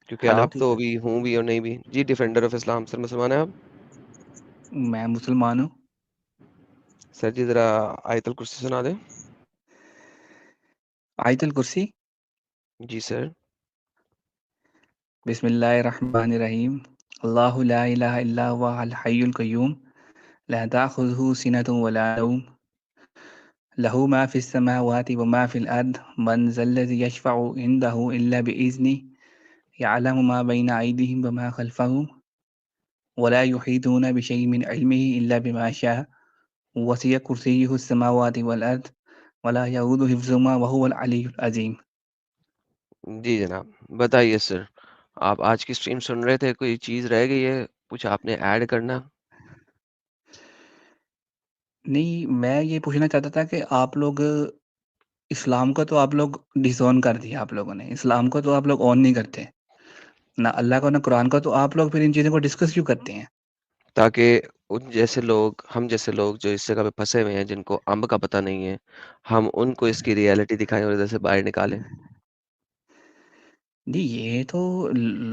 کیونکہ ہیلو آپ تو ابھی ہوں بھی اور نہیں بھی. جی ڈیفینڈر آف اسلام سر مسلمان ہیں آپ؟ میں مسلمان ہوں. سر جی ذرا آیت الکرسی سنا دیں. آیت الکرسی. جی سر. بسم اللہ الرحمن الرحیم. اللہ لا الہ الا هو الحی القیوم لا تأخذه سنة ولا نوم له ما في السماوات وما في الأرض من ذا الذي يشفع عنده إلا بإذنه يعلم ما بين أيديهم وما خلفهم ولا يحيطون بشيء من علمه إلا بما شاء وسع كرسيه السماوات والأرض ولا يؤوده حفظهما وهو العلي العظيم. جی جناب بتائیے سر، آپ آج کی سٹریم سن رہے تھے، کوئی چیز رہ گئی ہے کچھ آپ نے ایڈ کرنا؟ نہیں، میں یہ پوچھنا چاہتا تھا کہ آپ لوگ اسلام کو تو آپ لوگ ڈس آن کر دیا، آپ لوگوں نے اسلام کو تو آپ لوگ آن نہیں کرتے، نہ اللہ کو نہ قرآن کو، تو آپ لوگ پھر ان چیزوں کو ڈسکس کیوں کرتے ہیں؟ تاکہ ان جیسے لوگ، ہم جیسے لوگ جو اس جگہ پہ پھنسے ہوئے ہیں، جن کو امب کا پتہ نہیں ہے، ہم ان کو اس کی ریئلٹی دکھائیں اور ادھر سے باہر نکالیں. جی یہ تو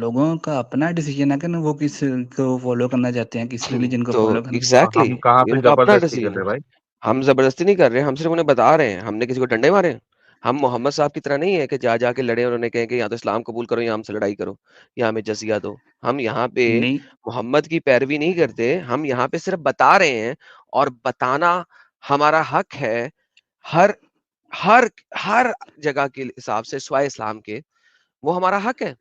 لوگوں کا اپنا ڈیسیجن ہے کہ وہ کس کو فالو کرنا چاہتے ہیں، کس ریلیجن کو تو فالو کرنا. ایگزیکٹلی ہم کہاں پہ ان کا اپنا زبردستی کر ڈیسیجن رہے ہے. بھائی؟ ہم زبردستی نہیں کر رہے ہیں، ہم صرف انہیں بتا رہے ہیں. ہم نے کسی کو ڈنڈے مارے ہیں؟ ہم محمد صاحب کی طرح نہیں ہے کہ جا کے لڑے اور انہیں کہیں کہ یا تو اسلام قبول کرو یا ہم سے لڑائی کرو یا ہمیں جزیہ دو. ہم یہاں پہ نہیں محمد کی پیروی نہیں کرتے، ہم یہاں پہ صرف بتا رہے ہیں، اور بتانا ہمارا حق ہے. ہر ہر ہر جگہ کے حساب سے سوائے اسلام کے وہ ہمارا حق ہے.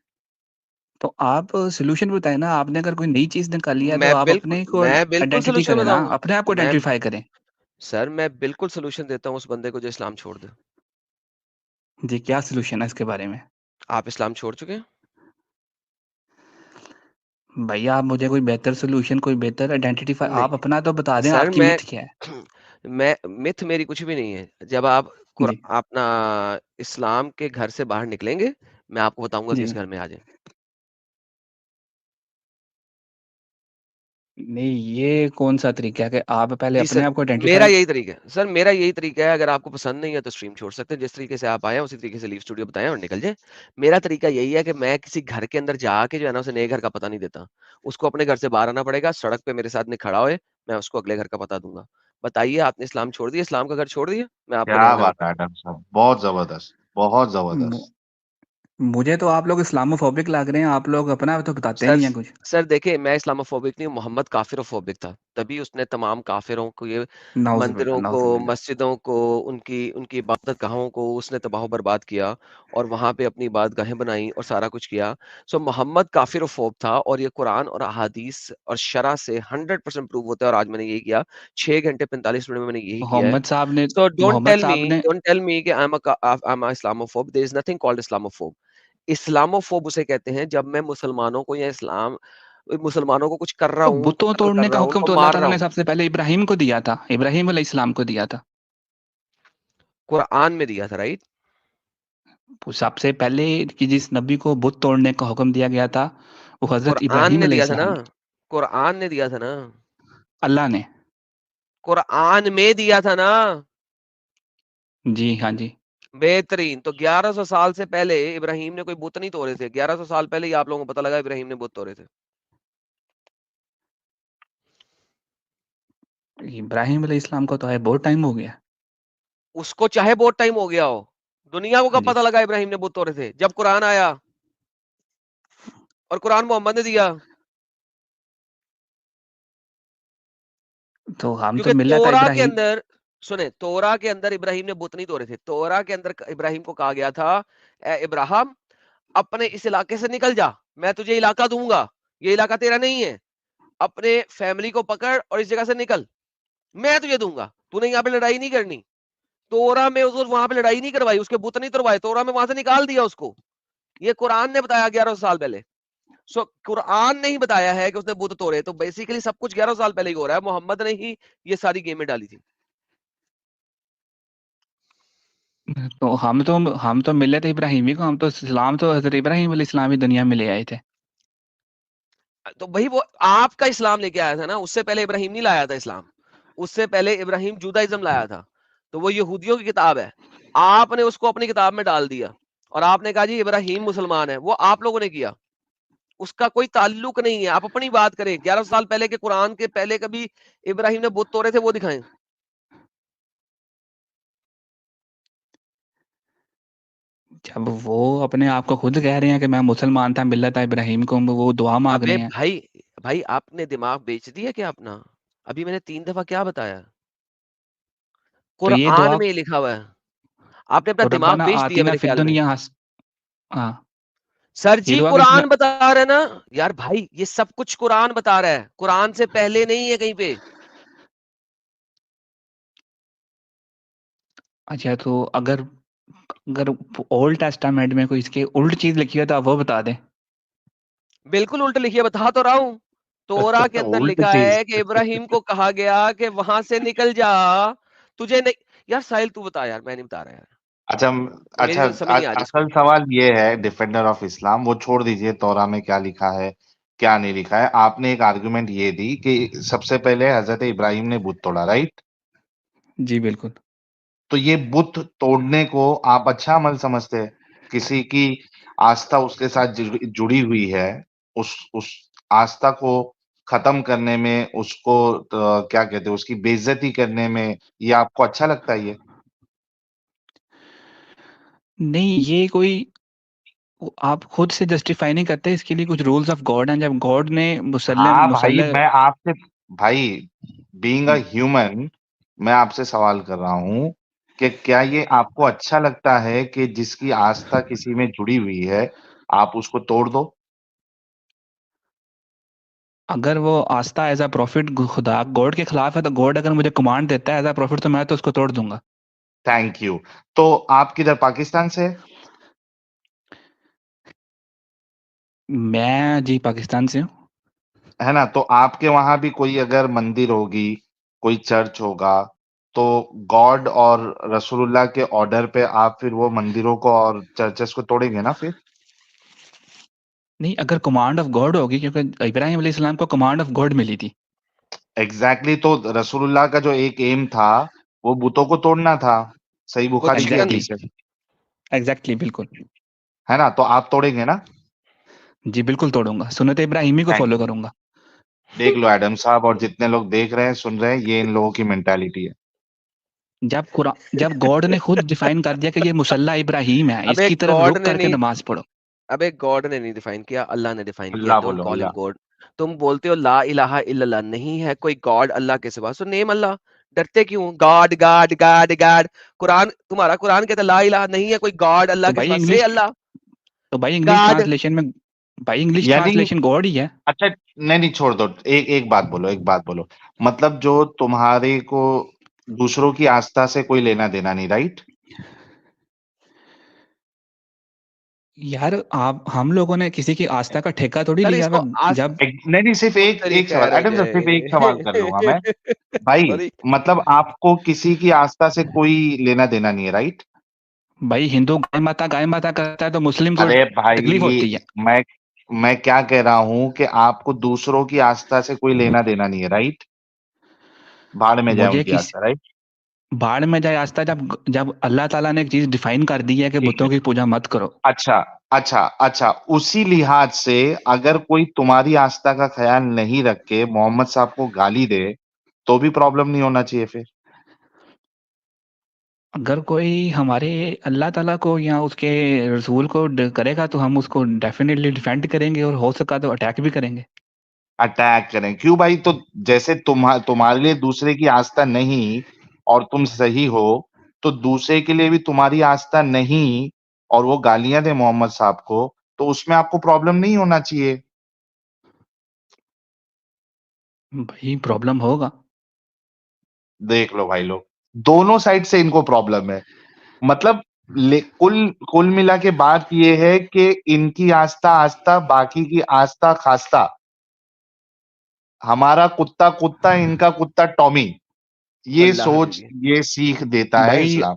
تو آپ سولوشن بتائیں نا، آپ نے اگر کوئی نئی چیز نکالی ہے تو میں آپ بالکل اپنے کو میں بالکل آئیڈینٹیٹی سلوشن کریں نا، بتاؤں گا. اپنے آپ کو میں آئیڈینٹیفائی کریں. سر میں بالکل سلوشن دیتا ہوں اس بندے کو جو اسلام چھوڑ دے. جی کیا سولوشن ہے اس کے بارے میں؟ آپ اسلام چھوڑ چکے ہیں؟ بھیا آپ مجھے کوئی بہتر سولوشن، کوئی بہتر آئیڈینٹیفائی نہیں آپ اپنا تو بتا دیں، سر، آپ کی مت کیا ہے؟ میں متھ میری کچھ بھی نہیں ہے. جب آپ جی اپنا اسلام کے گھر سے باہر نکلیں گے، میں آپ کو بتاؤں گا کہ جی اس گھر میں آ جائیں. نہیں، یہ کون سا طریقہ ہے کہ آپ پہلے جی سر، اپنے آپ کو میرا آئیڈینٹیفائی. یہی طریقہ ہے. سر میرا یہی طریقہ ہے، اگر آپ کو پسند نہیں ہے تو اسٹریم چھوڑ سکتے ہیں. جس طریقے سے آپ آئے ہیں اسی طریقے سے لیو اسٹوڈیو بتائیں اور نکل جائیں. میرا طریقہ یہی ہے کہ میں کسی گھر کے اندر جا کے جو ہے نا، اسے نئے گھر کا پتہ نہیں دیتا. اس کو اپنے گھر سے باہر آنا پڑے گا. سڑک پہ میرے ساتھ میں کھڑا ہوئے، میں اس کو اگلے گھر کا پتہ دوں گا. بتائیے آپ نے اسلام چھوڑ دیا، اسلام کا گھر چھوڑ دیا، میں آپ کو کیا نیا گھر بات بتا. ہے ڈاکٹر صاحب، بہت زبردست، بہت م- زبردست. مجھے تو آپ لوگ اسلامو فوبک لگ رہے ہیں، آپ لوگ اپنا تو بتاتے سر نہیں ہیں کچھ. سر دیکھیں، میں اسلام فوبک نہیں ہوں، محمد کافر و فوبک تھا. تبھی اس نے تمام کافروں کو، یہ نعوذ باللہ مندروں کو، نعوذ باللہ. مسجدوں کو، ان کی عبادت گاہوں کو اس نے تباہ و برباد کیا، اور وہاں پہ اپنی عبادت گاہیں بنائیں اور سارا کچھ کیا. سو محمد کافر و فوب تھا، اور یہ قرآن اور احادیث اور شرع سے 100% پروو ہوتا ہے. اور آج میں نے یہی کیا، 6 گھنٹے 45 منٹ میں نے یہی کیا ہے. محمد صاحب نے So محمد صاحب نے don't tell me کہ I'm a Islamophobe. There is nothing called Islamophobe. اسلاموفوب اسے کہتے ہیں جب میں مسلمانوں کو یا مسلمانوں کو کچھ کر رہا تو ہوں، بتوں قتل کر توڑنے رہا کا ہوں، ان حکم کو تو اللہ مار رہا تعالیٰ نے ہوں. سب سے پہلے ابراہیم کو دیا تھا، ابراہیم علیہ السلام کو دیا تھا. قرآن میں دیا تھا، رائٹ؟ وہ سب سے پہلے کہ جس نبی کو بت توڑنے کا حکم دیا گیا تھا وہ حضرت قرآن ابراہیم نے علیہ دیا تھا نا، السلام تھے. قرآن نے دیا تھا نا، اللہ نے. قرآن میں دیا تھا نا. جی ہاں جی. بہترین. تو 1100 سال سے پہلے ابراہیم نے کوئی بت نہیں توڑے تھے. 1100 سال پہلے ہی آپ لوگوں کو پتا لگا ابراہیم نے بت توڑے تھے. ابراہیم علیہ السلام کو تو ہے بہت ٹائم ہو گیا. اس کو چاہے بہت ٹائم ہو گیا ہو، دنیا کو ہاں کب جی. پتا لگا ابراہیم نے بت توڑے تھے؟ جب قرآن آیا، اور قرآن محمد نے دیا. تو ہم تو کیونکہ ملت تورا کے ابراہیم. اندر، سنیں، تورا کے اندر ابراہیم نے بت نہیں توڑے تھے. تورا کے اندر ابراہیم کو کہا گیا تھا، اے ابراہیم اپنے اس علاقے سے نکل جا، میں تجھے علاقہ دوں گا، یہ علاقہ تیرا نہیں ہے. اپنے فیملی کو پکڑ اور اس جگہ سے نکل، میں تجھے دوں گا، تو نے یہاں پہ لڑائی نہیں کرنی. تورا میں وہاں پہ لڑائی نہیں کروائی، اس کے بت نہیں توڑوائے، تورا میں وہاں سے نکال دیا اس کو. یہ قرآن نے بتایا 1100 سال پہلے. قرآن نے ہی بتایا ہے کہ اس نے بت توڑے. تو بیسیکلی سب کچھ 1100 سال پہلے ہی ہو رہا ہے. محمد نے ہی یہ ساری گیمیں ڈالی تھی. تو ہم تو ملت ابراہیمی کو، ہم تو اسلام تو حضرت ابراہیم علیہ السلام ہی دنیا میں لے آئے تھے. تو بھائی وہ آپ کا اسلام لے کے آیا تھا نا، اس سے پہلے ابراہیم نہیں لایا تھا اسلام. اس سے پہلے ابراہیم جودائزم لایا تھا. تو وہ یہودیوں کی کتاب ہے، آپ نے اس کو اپنی کتاب میں ڈال دیا اور آپ نے کہا جی ابراہیم مسلمان ہے. وہ آپ لوگوں نے کیا, اس کا کوئی تعلق نہیں ہے. آپ اپنی بات کریں. 1100 سال پہلے کے قرآن کے پہلے کبھی ابراہیم نے بت توڑے تھے, وہ دکھائیں. جب وہ اپنے آپ کو خود کہہ رہے ہیں کہ میں مسلمان تھا ملت ابراہیم کو, وہ دعا مانگ ابے رہے ہیں. بھائی آپ نے دماغ بیچ دیا کیا اپنا؟ ابھی میں نے 3 دفعہ کیا بتایا, تو یہ قرآن دعا میں لکھا ہوا ہے. آپ نے اپنا تو دماغ ربنا بیچ دیا آتینا میرے فی خیال میں. الدنیا ہاں سر یہ جی دعا کس میں؟ قرآن بتا رہا ہے نا یار بھائی, یہ سب کچھ قرآن بتا رہا ہے, قرآن سے پہلے نہیں ہے کہیں پہ. اچھا تو اگر اولڈ ٹیسٹامنٹ میں کوئی اس کے الٹ چیز لکھی ہے تو آپ وہ بتا دیں. بالکل الٹ لکھی ہے, بتا تو رہا ہوں. تورا کے اندر الٹ لکھا چیز. ہے کہ ابراہیم کو کہا گیا کہ وہاں سے نکل جا, تجھے نہیں. یار ساحل تو بتا یار, میں نہیں بتا رہا یار, اچھا میری اچھا تو سمجھ نہیں آ رہی اس اصل کو. سوال یہ ہے, ڈیفینڈر آف اسلام, وہ چھوڑ دیجئے تورا میں کیا لکھا ہے کیا نہیں لکھا ہے. آپ نے ایک آرگومنٹ یہ دی کہ سب سے پہلے حضرت ابراہیم نے بت توڑا, رائٹ؟ جی بالکل. تو یہ بت توڑنے کو آپ اچھا عمل سمجھتے ہیں؟ کسی کی آستھا اس کے ساتھ جڑی ہوئی ہے, اس آستھا کو ختم کرنے میں, اس کو کیا کہتے ہیں, اس کی بے عزتی کرنے میں, یہ آپ کو اچھا لگتا ہے؟ یہ نہیں, یہ کوئی آپ خود سے جسٹیفائی نہیں کرتے, اس کے لیے کچھ رولز آف گاڈ ہیں. جب گاڈ نے ہاں بھائی, مسلح میں آپ سے, بھائی بینگ اے ہیومن, میں آپ سے سوال کر رہا ہوں کہ کیا یہ آپ کو اچھا لگتا ہے کہ جس کی آستھا کسی میں جڑی ہوئی ہے آپ اس کو توڑ دو؟ اگر وہ آستھا ایز اے پروفٹ خدا گاڈ کے خلاف ہے تو گاڈ اگر مجھے کمانڈ دیتا ہے ایز اے پروفٹ تو میں تو اس کو توڑ دوں گا. Thank you. تو آپ کدھر, پاکستان سے؟ میں جی پاکستان سے ہوں. ہے نا, تو آپ کے وہاں بھی کوئی اگر مندر ہوگی, کوئی چرچ ہوگا, تو گاڈ اور رسول اللہ کے آرڈر پہ آپ پھر وہ مندروں کو اور چرچز کو توڑیں گے نا پھر؟ نہیں, اگر کمانڈ آف گاڈ ہوگی, کیونکہ ابراہیم علیہ السلام کو کمانڈ آف گاڈ ملی تھی. ایگزیکٹلی, تو رسول اللہ کا جو ایک ایم تھا وہ بتوں کو توڑنا تھا, صحیح بت بخاری کی شکن. حدیث ہے. ایگزیکٹلی بالکل. ہے نا, تو آپ توڑیں گے نا؟ جی بالکل توڑوں گا, سنت ابراہیمی کو Thank فالو you. کروں گا. دیکھ لو ایڈم صاحب, اور جتنے لوگ دیکھ رہے ہیں, سن رہے ہیں, یہ ان لوگوں کی مینٹالٹی ہے. جب گاڈ نے خود ڈیفائن کر دیا کہ یہ مسلح ابراہیم ہے, اس ابے کی طرف گاڈ رخ نے کر کے نہیں, نماز پڑھو. ابے گاڈ نے نہیں ڈیفائن کیا, اللہ نے ڈیفائن کیا. اللہ ڈونٹ بولو, کال ہم اللہ. گاڈ. تم بولتے ہو لا الہ الا اللہ, نہیں ہے کوئی گاڈ اللہ کے سوا, سو نیم اللہ. ڈرتے کیوں؟ God God God God. قرآن, تمہارا قرآن کہتا ہے لا الہ, نہیں ہے کوئی گاڈ اللہ تو کے بھائی سوا, سے انگلش اللہ تو بھائی انگلش گاڈ. ٹرانسلیشن میں بھائی انگلش یعنی ٹرانسلیشن گاڈ ہی ہے. اچھا, نہیں چھوڑ دو, ایک بات بولو, ایک بات بولو. مطلب جو تمہارے کو دوسروں کی آستھا سے کوئی لینا دینا نہیں, رائٹ؟ یار ہم لوگوں نے کسی کی آستھا کا ٹھیکہ تھوڑی سر لیا اس ہوا. کو آس جب نہیں نہیں, صرف وہ ایک طریقہ ہے سوال, ایڈم صاحب صرف ایک سوال کر لوں گا میں. بھائی سوری. مطلب آپ کو کسی کی آستھا سے کوئی لینا دینا نہیں ہے, رائٹ؟ بھائی ہندو گائے ماتا کرتا ہے تو مسلم کو ارے تکلیف بھائی, ہوتی ہے. میں میں کیا کہہ رہا ہوں کہ آپ کو دوسروں کی آستھا سے کوئی لینا دینا نہیں ہے, رائٹ؟ بھاڑ میں جائے ان مجھے کی کس آستھا, رائٹ؟ بھاڑ میں جائے آستھا, جب اللہ تعالیٰ نے ایک چیز ڈیفائن کر دی ہے کہ ٹھیک ہے. بتوں کی پوجا مت کرو. اچھا اچھا, اسی لحاظ سے اگر کوئی تمہاری آستھا کا خیال نہیں رکھ کے محمد صاحب کو گالی دے تو بھی پرابلم نہیں ہونا چاہیے پھر؟ اگر کوئی ہمارے اللہ تعالیٰ کو یا اس کے رسول کو کرے گا تو ہم اس کو ڈیفینیٹلی ڈیفینڈ کریں گے, اور ہو سکا تو اٹیک بھی کریں گے. اٹیک کریں کیوں بھائی؟ تو جیسے تمہارے لیے دوسرے کی آستھا نہیں اور تم صحیح ہو, تو دوسرے کے لیے بھی تمہاری آستھا نہیں اور وہ گالیاں دے محمد صاحب کو, تو اس میں آپ کو پرابلم نہیں ہونا چاہیے. بھائی پرابلم ہوگا. دیکھ لو بھائی لوگ, دونوں سائڈ سے ان کو پرابلم ہے. مطلب کل ملا کے بات یہ ہے کہ ان کی آستھا باقی کی آستھا خاستہ. ہمارا کتا ان کا کتا ٹامی, یہ واللہ سوچ, حبیبی. یہ سیکھ دیتا ہے بھائی اسلام.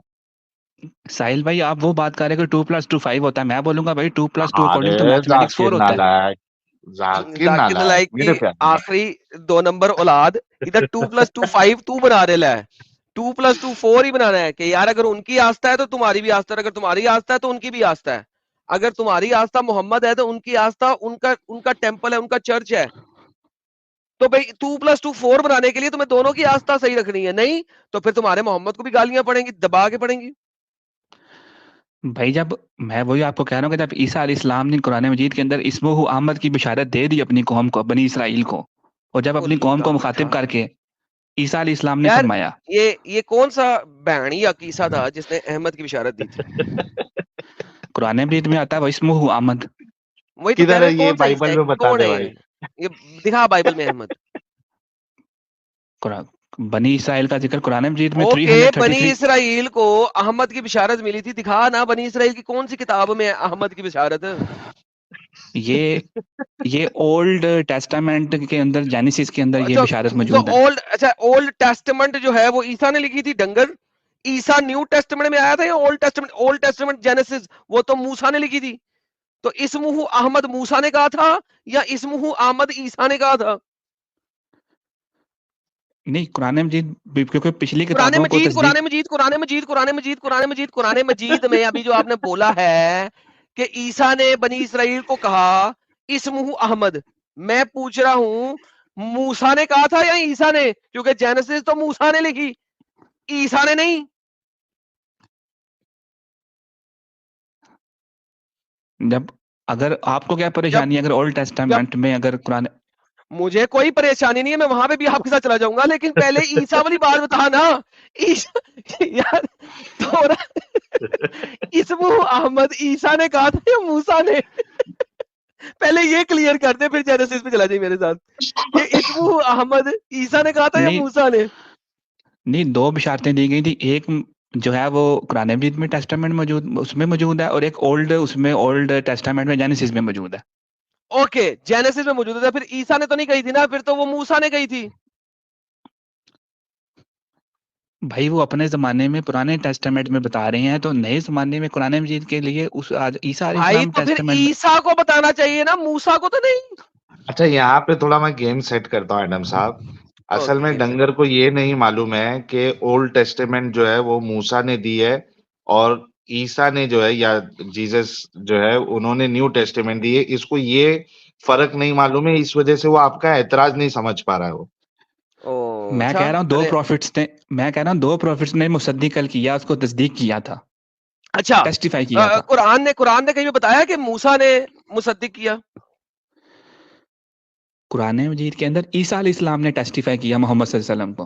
ساحل بھائی آپ وہ بات کر رہے کہ 2+2 5 ہوتا ہے, میں بولوں گا بھائی 2+2 ارے اکارڈنگ ٹو میتھمیٹکس ذاکر 4 ہوتا ہے. نالائق, ذاکر ذاکر نالائق نالائق کی میرے پیارے. آخری 2 نمبر اولاد, ادھر 2+2 5 تو بنا رہے ہے. 2+2 4 ہی بنانا ہے کہ یار اگر ان کی آستہ ہے تو تمہاری بھی آستہ ہے, اگر تمہاری آستہ ہے تو ان کی بھی آستہ ہے, اگر تمہاری آستہ محمد ہے تو ان کی آستہ ان کا ٹیمپل ہے, ان کا چرچ ہے. تو بھائی 2+2 4 بنانے کے لیے تمہیں دونوں کی آستہ صحیح رکھنی ہے, نہیں تو پھر تمہارے محمد کو بھی گالیاں پڑیں گی, دبا کے پڑیں گی. بھائی جب میں وہی آپ کو کہہ رہا ہوں کہ جب عیسیٰ علیہ السلام نے قرآن مجید کے اندر اسمہ احمد کی بشارت دے دی اپنی قوم کو, بنی اسرائیل کو, اور جب اپنی قوم کو مخاطب کر کے عیسیٰ علیہ السلام نے یار فرمایا, یہ کون سا بہنی عقیصہ تھا جس نے احمد کی بشارت دی تھی؟ قرآن مجید میں آتا ہے وہ اسمہ احمد. وہی تو کہہ کدھر رہے ہے ہیں یہ کون سا بائبل حصہ ہے, میں بتا کون دے ہے بھائی. یہ دکھا بائبل میں احمد. بنی اسرائیل کا ذکر قرآن مجید میں اوکے, بنی 333. اسرائیل کو احمد کی بشارت ملی تھی, دکھا نا بنی اسرائیل کی کون سی کتاب میں احمد کی بشارت. یہ اولڈ ٹیسٹامنٹ کے اندر جینیسس کے اندر یہ بشارت موجود ہے. اولڈ ٹیسٹمنٹ جو ہے وہ عیسیٰ نے لکھی تھی ڈنگر. عیسیٰ نیو ٹیسٹمنٹ میں آیا تھا یا اولڈ ٹیسٹمنٹ جینیسس وہ تو موسیٰ نے لکھی تھی. تو اسمہ احمد موسیٰ نے کہا تھا یا اسمہ احمد عیسیٰ نے کہا تھا؟ نہیں, قرآن مجید کیونکہ پچھلی قرآن کتابوں کو مجید تصدیق. قرآن مجید قرآن مجید قرآن مجید قرآن مجید قرآن مجید میں ابھی جو آپ نے بولا ہے کہ عیسیٰ نے بنی اسرائیل کو کہا اسمہ احمد, میں پوچھ رہا ہوں موسیٰ نے کہا تھا یا عیسیٰ نے؟ کیونکہ جینیسس تو موسیٰ نے لکھی, عیسیٰ نے نہیں. جب اگر آپ کو کیا جب پریشانی ہے اگر اولڈ جب ٹیسٹامنٹ میں اگر قرآن. مجھے کوئی پریشانی نہیں ہے, میں وہاں پہ بھی آپ کے ساتھ چلا جاؤں گا, لیکن پہلے عیسیٰ والی بات بتا نا. یار اسمہ احمد عیسیٰ نے کہا تھا یا موسیٰ نے؟ پہلے یہ کلیئر کر دے, پھر جینیسس پہ چلا جائے میرے ساتھ. یہ اسمہ احمد عیسیٰ نے کہا تھا یا نہیں موسیٰ نے؟ نہیں, دو بشارتیں دی گئی تھی, ایک جو ہے وہ قرآن مجید میں ٹیسٹامنٹ موجود اس میں موجود ہے, اور ایک اولڈ اس میں اولڈ ٹیسٹامنٹ میں جینیسس میں موجود ہے. اوکے, جینیسس میں موجود ہے, پھر عیسیٰ نے تو نہیں کہی تھی نا, پھر تو وہ موسیٰ نے کہی تھی. بھائی وہ اپنے زمانے میں پرانے ٹیسٹامنٹ میں بتا رہے ہیں, تو نئے زمانے میں قرآن مجید کے لیے اس عیسیٰ علیہ بھائی السلام تو پھر ٹیسٹامنٹ میں. عیسیٰ کو بتانا چاہیے نا, موسیٰ کو تو نہیں. اچھا یہاں پہ تھوڑا میں گیم سیٹ کرتا ہوں ایڈم صاحب. اصل اوکے, میں گیم سے ڈنگر کو یہ نہیں معلوم ہے کہ اولڈ ٹیسٹیمنٹ جو ہے وہ موسیٰ نے دی ہے اور عیسیٰ نے جو ہے یا جیزس جو ہے انہوں نے نیو ٹیسٹیمنٹ دی ہے. اس کو یہ فرق نہیں معلوم ہے, اس وجہ سے وہ آپ کا اعتراض نہیں سمجھ پا رہا ہے. وہ میں اچھا کہہ رہا ہوں دو پروفٹس نے مصدق کیا, اس کو تصدیق کیا تھا, اچھا, ٹیسٹیفائی کیا تھا. قرآن نے کہیں بھی بتایا کہ موسیٰ نے مصدق کیا؟ قرآن مجید کے اندر عیسیٰ علیہ السلام نے ٹیسٹیفائی کیا محمد صلی اللہ علیہ وسلم کو.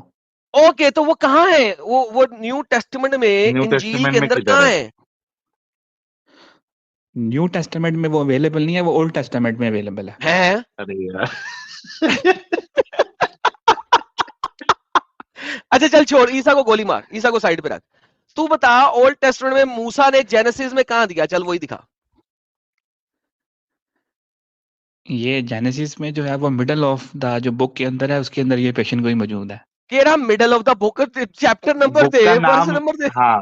اوکے, تو وہ کہاں ہے؟ وہ نیو ٹیسٹمنٹ میں نیو انجیل ٹیسٹیمنٹ کے میں اندر کدھر کہاں ہے؟ ہے؟ نیو ٹیسٹامنٹ میں وہ اویلیبل نہیں ہے, وہ اولڈ ٹیسٹامنٹ میں اویلیبل ہے. ہیں ارے یار اچھا چل چھوڑ, عیسیٰ کو گولی مار, عیسیٰ کو سائیڈ پہ رکھ. تو بتا اولڈ ٹیسٹمنٹ میں موسیٰ نے جینیسس میں کہاں دیا, چل وہی دکھا. یہ جینیسس میں جو ہے وہ مڈل آف دا جو بک کے اندر ہے, اس کے اندر یہ پیشن گوئی موجود ہے. کیرا middle of the book, chapter number book دے, کا ورس نام, نمبر دے. ہاں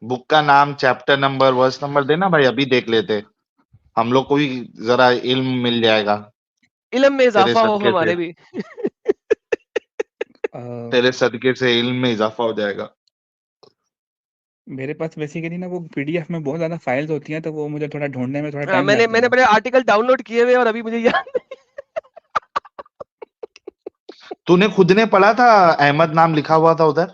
بک کا نام, چیپٹر نمبر, ورس نمبر دینا بھائی, ابھی دیکھ لیتے, ہم لوگ کو بھی ذرا علم مل جائے گا. علم میں تیرے اضافہ ہو صدقے سے, ہمارے بھی. تیرے صدقے سے علم میں اضافہ ہو جائے گا. میرے پاس بیسیکلی نا وہ پی ڈی ایف میں بہت زیادہ فائلز ہوتی ہیں, تو وہ مجھے تھوڑا ڈھونڈنے میں تھوڑا ٹائم میں لگ نے جائے گا. بڑے آرٹیکل ڈاؤن لوڈ کیے ہوئے اور ابھی مجھے یاد تو نے خود نے پڑھا تھا احمد نام لکھا ہوا تھا ادھر؟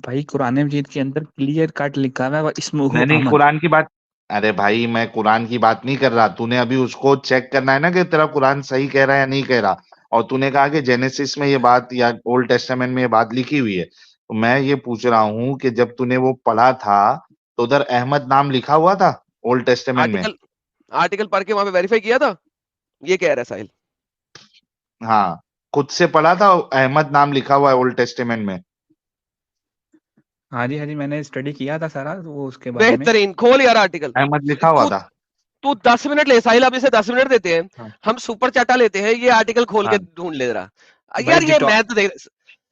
بھائی قرآن مجید کے اندر کلیئر کٹ لکھا ہوا ہے اسمہ نہیں احمد. قرآن کی بات, ارے بھائی میں قرآن کی بات نہیں کر رہا, تو نے ابھی اس کو چیک کرنا ہے نا کہ تیرا قرآن صحیح کہہ رہا ہے یا نہیں کہہ رہا, اور تو نے کہا کہ جینیسس میں یہ بات یا اولڈ ٹیسٹامنٹ میں یہ بات لکھی ہوئی ہے. تو میں یہ پوچھ رہا ہوں کہ جب تو نے وہ پڑھا تھا تو ادھر احمد نام لکھا ہوا تھا اولڈ ٹیسٹامنٹ میں؟ آرٹیکل پڑھ کے وہاں پہ ویریفائی کیا تھا, یہ کہہ رہا ہے ساحل. ہاں خود سے پڑھا تھا احمد نام لکھا ہوا ہے اولڈ ٹیسٹامنٹ میں؟ ہاں جی میں نے اسٹڈی کیا تھا سارا وہ اس کے بارے میں. بہترین, کھول یار آرٹیکل. احمد لکھا ہوا تھا. تو 10 منٹ لے ساحل, اب اسے 10 منٹ دیتے ہیں, ہاں ہم سپر چیٹا لیتے ہیں, یہ آرٹیکل کھول ہاں کے ڈھونڈ لے رہا. بھائی یار یہ میں تو دیکھ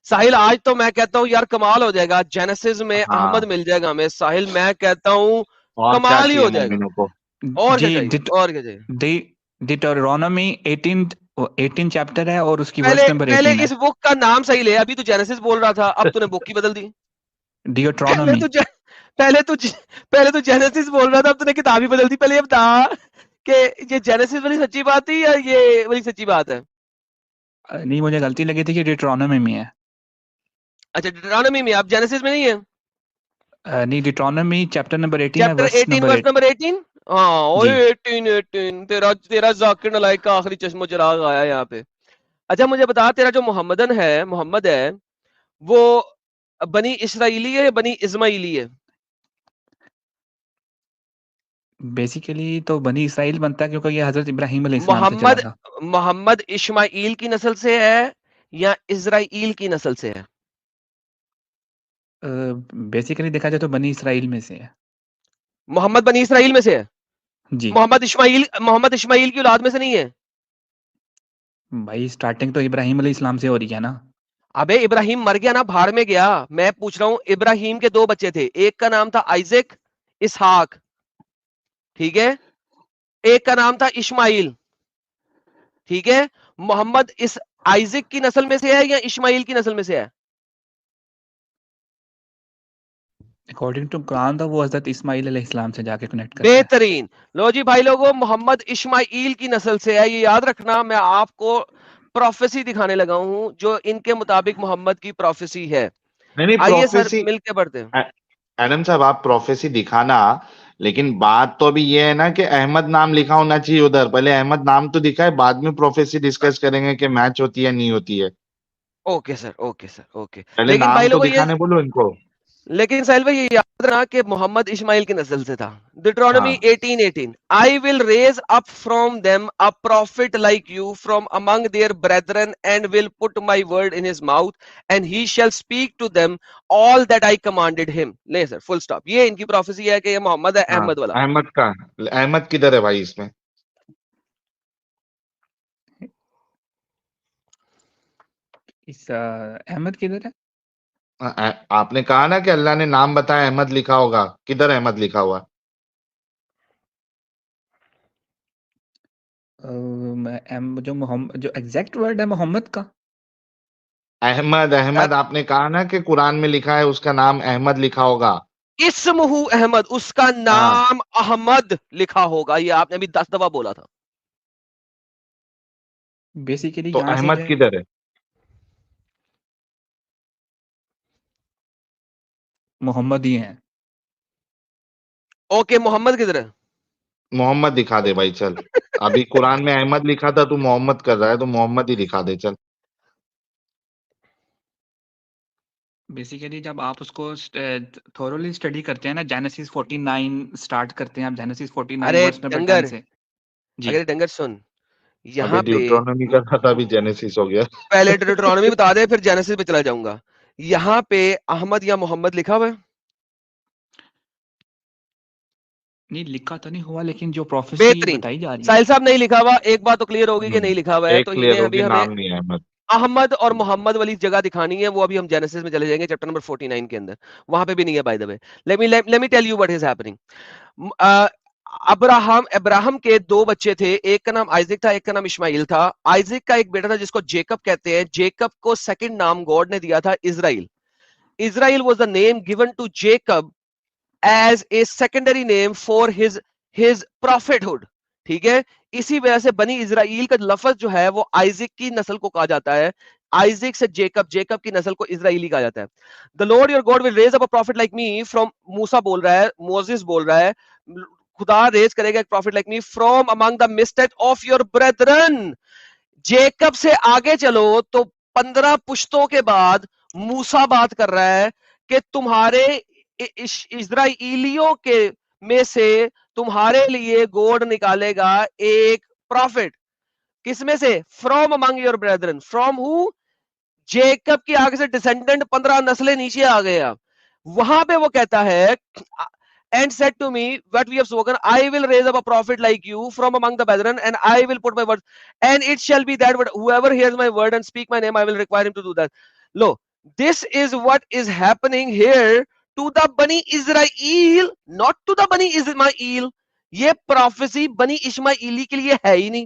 ساحل, آج تو میں کہتا ہوں یار کمال ہو جائے گا, جینیسس میں ہاں, احمد مل جائے گا ہمیں. ساحل میں کہتا ہوں اور کیا کمال ہی چاہیے ہو جائے گا. مومنوں کو. اور کیا جی چاہیے, اور کیا چاہیے. ڈیٹرونومی 18 وہ 18 چیپٹر ہے اور اس کی پہلے ورس نمبر پہلے 18 ہے. اس بک کا نام صحیح لے, ابھی تو جینیسس بول رہا تھا, اب تو نے بک کی بدل دی. پہلے ڈیوٹرانومی. تو پہلے تو جینیسس بول رہا تھا, اب تو نے کتاب ہی بدل دی. پہلے یہ بتا کہ یہ جینیسس والی سچی بات تھی یا یہ والی سچی بات ہے؟ نہیں, مجھے غلطی لگی تھی کہ ڈیوٹرانومی میں ہے. اچھا ڈیوٹرانومی میں, اب جینیسس میں نہیں ہے. نہیں, ڈیوٹرانومی چیپٹر نمبر 18 ہے, چیپٹر ورس 18 نمبر ورس 8. نمبر 18. ہاں اوے جی 18 تیرا ذاکر نالائق کا آخری چشم و چراغ آیا یہاں پہ. اچھا مجھے بتا, تیرا جو محمد ہے وہ بنی اسرائیلی ہے یا بنی اسماعیلی ہے؟ بیسیکلی تو بنی اسرائیل بنتا ہے کیونکہ یہ حضرت ابراہیم علیہ السلام سے چلا تھا. محمد اسماعیل کی نسل سے ہے یا اسرائیل کی نسل سے ہے؟ بیسیکلی دیکھا جائے تو بنی اسرائیل میں سے ہے. محمد بنی اسرائیل میں سے ہے. جی محمد اسماعیل کی اولاد میں سے نہیں ہے. بھائی سٹارٹنگ تو ابراہیم علیہ السلام سے ہو رہی ہے نا. ابے ابراہیم مر گیا نا, بھاڑ میں گیا. میں پوچھ رہا ہوں, ابراہیم کے 2 بچے تھے, ایک کا نام تھا آئزک, اسحاق, ٹھیک ہے, ایک کا نام تھا اسماعیل, ٹھیک ہے. محمد اس آئزک کی نسل میں سے ہے یا اسماعیل کی نسل میں سے ہے؟ اکارڈنگ ٹو قرآن تو وہ حضرت اسماعیل علیہ السلام سے جا کے کنیکٹ کرتا ہے. بہترین. لو جی بھائی لوگوں, محمد اسماعیل کی نسل سے ہے, یہ یاد رکھنا. میں آپ کو پروفیسی دکھانے لگا ہوں جو ان کے مطابق محمد کی پروفیسی ہے. نہیں آئیے سر پروفیسی, مل کے پڑھتے ہیں. ایڈم صاحب آپ پروفیسی دکھانا, لیکن بات تو ابھی یہ ہے نا کہ احمد نام لکھا ہونا چاہیے ادھر. پہلے احمد نام تو دکھائے, بعد میں پروفیسی ڈسکس کریں گے کہ میچ ہوتی ہے نہیں ہوتی ہے. Okay sir, okay sir, okay. پہلے لیکن بھائی نام تو لوگوں یہ, دکھانے بولو ان کو. لیکن ساحل بھائی یہ یاد رکھنا کہ محمد اسماعیل کی نسل سے تھا. ہاں Deuteronomy 18:18 I will raise up from them a prophet like you from among their brethren and will put my word in his mouth and he shall speak to them all that I commanded him. لے سر فل stop. یہ ان کی prophecy ہے کہ یہ محمد ہے, ہاں احمد والا. احمد کا, احمد کدھر ہے بھائی اس میں؟ احمد کدھر ہے؟ آپ نے کہا نا کہ اللہ نے نام بتایا احمد لکھا ہوگا, کدھر احمد لکھا ہوا؟ جو محمد, جو ایگزیکٹ ورڈ ہے محمد کا, احمد آپ نے کہا نا کہ قرآن میں لکھا ہے اس کا نام احمد لکھا ہوگا. اسمہ احمد, اس کا ہاں نام احمد لکھا ہوگا. یہ آپ نے ابھی 10 دفعہ بولا تھا. بیسیکلی تو یہاں سے جو احمد ہے کدھر ہے؟ محمد ہی ہیں. اوکے, محمد کدھر ہے؟ محمد دکھا دے بھائی چل. ابھی قرآن میں احمد لکھا تھا, تو محمد کر رہا ہے, تو محمد ہی دکھا دے چل. بیسیکلی جب آپ اس کو تھورولی اسٹڈی کرتے ہیں نا, جینیسس 49 اسٹارٹ کرتے ہیں آپ, جینیسس 49 ارے ورس نمبر 10 ڈنگر, سے. جی اگر ڈنگر سن, ابھی یہاں پہ ڈیوٹرونومی کر رہا تھا, ابھی جینیسس ہو گیا. پہلے ڈیوٹرانومی بتا دے, پھر جینیسس پہ چلا جاؤں گا. یہاں پہ احمد یا محمد لکھا ہوا ہے؟ نہیں لکھا تو نہیں ہوا, لیکن جو پروفیسی بہترین. بتائی جا رہی ہے. ساحل صاحب نہیں لکھا ہوا, ایک بات تو کلیئر ہوگی کہ ہوں، نہیں لکھا ہوا ہے, ایک تو کلیئر انہیں ابھی ہوگی, ہمیں نام نہیں ہے احمد. احمد اور محمد والی جگہ دکھانی ہے. وہ ابھی ہم جینیسس میں چلے جائیں گے, چیپٹر نمبر 49 کے اندر, وہاں پہ بھی نہیں ہے. By the way let me tell you what is happening. Abraham کے 2 بچے تھے, ایک کا نام آئزک تھا, ایک کا نام اسماعیل تھا. آئزک کا ایک بیٹا تھا جس کو جیکب کہتے ہیں. جیکب کو سیکنڈ نام گاڈ نے دیا تھا Israel. Israel was the name given to Jacob as a secondary name for his prophethood. ٹھیک ہے, اسی وجہ سے بنی اسرائیل کا لفظ جو ہے وہ آئزک کی نسل کو کہا جاتا ہے. آئزک سے جیکب, جیکب کی نسل کو اسرائیلی کہا جاتا ہے. The Lord your God will raise up a prophet like me from, موسیٰ بول رہا ہے, موزس بول رہا ہے, خدا ریز کرے گا ایک prophet like me from among the midst of your brethren. Jacob سے آگے چلو تو 15 پشتوں کے بعد موسیٰ بات کر رہا ہے کہ تمہارے اسرائیلیوں کے میں سے تمہارے لیے گوڈ نکالے گا ایک پروفٹ. کس میں سے؟ From among your brethren. From who? Jacob کی آگے سے ڈسینڈنٹ 15 نسلیں نیچے آ گئے. وہاں پہ وہ کہتا ہے and said to me what we have spoken, I will raise up a prophet like you from among the brethren and I will put my word, and it shall be that whoever hears my word and speak my name, I will require him to do that. Lo, this is what is happening here to the Bani Israel, not to the Bani Ismail. یہ prophecy بنی اسماعیلی کے لیے ہے ہی نہیں.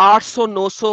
800 900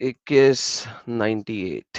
2198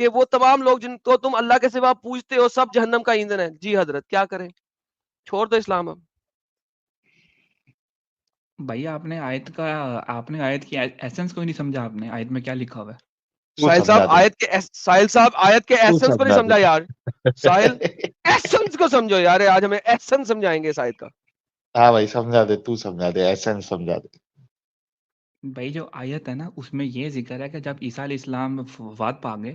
کہ وہ تمام لوگ جن کو تم اللہ کے سوا پوجتے ہو سب جہنم کا ایندھن ہے. جی حضرت کیا کریں, چھوڑ دو اسلام اب. بھائی آپ نے آیت کی ایسنس کو ہی نہیں سمجھا. آپ نے آیت میں کیا لکھا ہوا ہے؟ ساحل صاحب آیت کے ایسنس کو نہیں سمجھا یار. ساحل ایسنس کو سمجھو یار, آج ہمیں ایسنس سمجھائیں گے اس آیت کا. ہاں بھائی سمجھا دے, تو سمجھا دے, ایسا سمجھا دے. بھائی جو آیت ہے نا اس میں یہ ذکر ہے کہ جب عیسیٰ علیہ السلام وفات پا گئے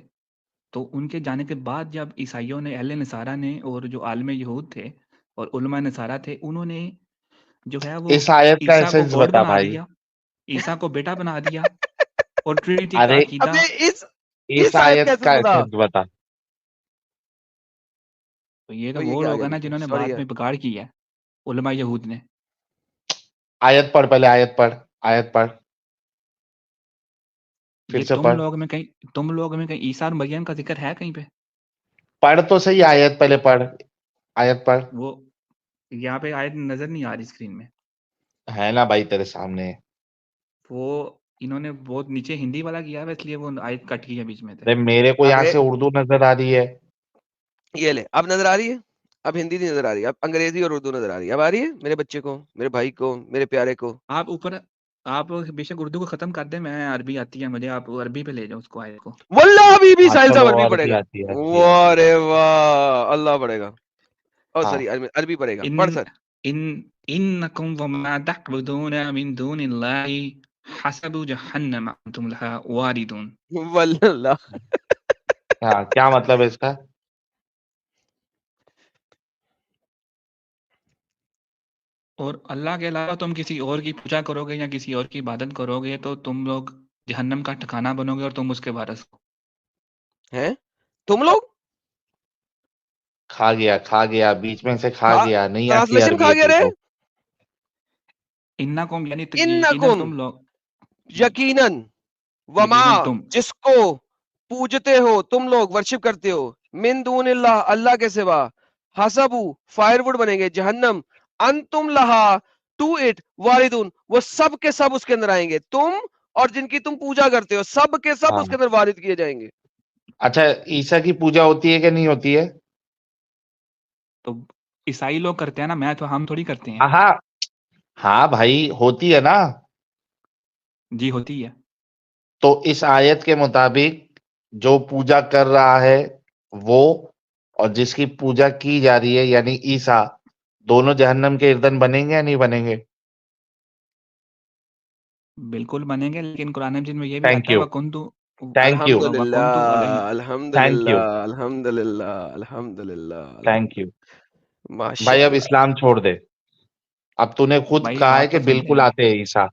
تو ان کے جانے کے بعد جب عیسائیوں نے اہل نصارہ نے اور جو عالم یہود تھے اور علماء نصارہ تھے انہوں نے جو ہے وہ اس آیت کا عیسیٰ کو ایسنس گاڈ بتا بنا بھائی. دیا, عیسیٰ کو بیٹا بنا دیا اور ٹرینٹی کا ارے عقیدہ. ابھی اس اس آیت کا آیت کا ایسنس بتا. ایسنس بتا. تو یہ تو وہ یہ وہ کیا آ لوگ گیا ہیں نا بیچ میں, جنہوں نے سوری بعد ہے. میں بگاڑ کی ہے, علماء یہود نے. آیت پڑھ پہلے, آیت پڑھ, آیت پڑھ, پھر یہ سے پڑھ. تم لوگ میں کہیں عیسیٰ اور مریم کا ذکر ہے کہیں پہ؟ پڑھ تو صحیح, آیت پہلے پڑھ, آیت پڑھ. وہ یہاں پہ آیت نظر نہیں آ رہی اسکرین میں. ہے نا بھائی تیرے سامنے. وہ انہوں نے بہت نیچے ہندی والا کیا ہے اس لیے وہ آیت کٹ گئی ہے بیچ میں سے. ارے میرے کو یہاں انگریز سے اردو نظر آ رہی ہے. یہ لے اب نظر آ رہی ہے, اب ہندی نہیں نظر آ رہی ہے, اب انگریزی اور اردو نظر آ رہی ہے. اب آ رہی ہے میرے بچے کو, میرے بھائی کو, میرے پیارے کو. آپ بے شک اردو کو ختم کر دیں, میں عربی آتی ہے مجھے, آپ عربی پہ لے جاؤ اس کو آیت کو. واللہ ابھی بھی ہاں ساحل صاحب چلو, عربی اور پڑھے بھی گا. آتی ہے, عربی آتی واہ ہے. رے واہ, اللہ پڑھے گا. اور ہاں سوری عربی پڑھے گا, ان پڑھ سر. ان انکم وما تعبدون من دون اللہ حسب جہنم انتم لها واردون. واللہ ہاں, کیا مطلب ہے اس کا؟ اور اللہ کے علاوہ تم کسی اور کی پوجا کرو گے یا کسی اور کی عبادت کرو گے تو تم لوگ جہنم کا ٹھکانہ بنو گے اور تم اس کے وارث ہو. ہیں تم لوگ کھا گیا بیچ میں سے, کھا گیا, نہیں آتی ٹرانسلیشن عربی کھا ہے گیا تیرے رے. کو. انکم یعنی یقیناً انکم تم لوگ, یقیناً, وما یقیناً تم, جس کو پوجتے ہو تم لوگ, ورشپ کرتے ہو, من دون اللہ اللہ کے سوا, حسبو فائر وڈ بنیں گے, جہنم, انتم لہا ٹو اٹ واردون, وہ سب کے سب اس کے اندر آئیں گے. تم اور جن کی تم پوجا کرتے ہو سب کے سب ہاں اس کے اندر وارد کیے جائیں گے. اچھا, عیسیٰ کی پوجا ہوتی ہے کہ نہیں ہوتی ہے؟ تو عیسائی لوگ کرتے ہیں نا, میں تو ہم تھوڑی کرتے ہیں. ہاں ہاں بھائی ہوتی ہے نا. جی ہوتی ہے. تو اس آیت کے مطابق جو پوجا کر رہا ہے وہ اور جس کی پوجا کی جا رہی ہے یعنی عیسیٰ, دونوں جہنم کے ایندھن بنیں گے یا نہیں بنیں گے؟ بالکل بنیں گے, لیکن قرآن مجید میں یہ بھی تھینک آتا ہے یو, وَكُنْتُ تھینک یو, الحمدللہ علیہم. تھینک الحمدللہ یو, الحمدللہ الحمدللہ تھینک یو. الحمدللہ ماشاء بھائی اب اللہ. اسلام چھوڑ دے, اب تو نے خود بھائی کہا ہے بات کہ تو سن لے, بالکل آتے ہیں عیسیٰ.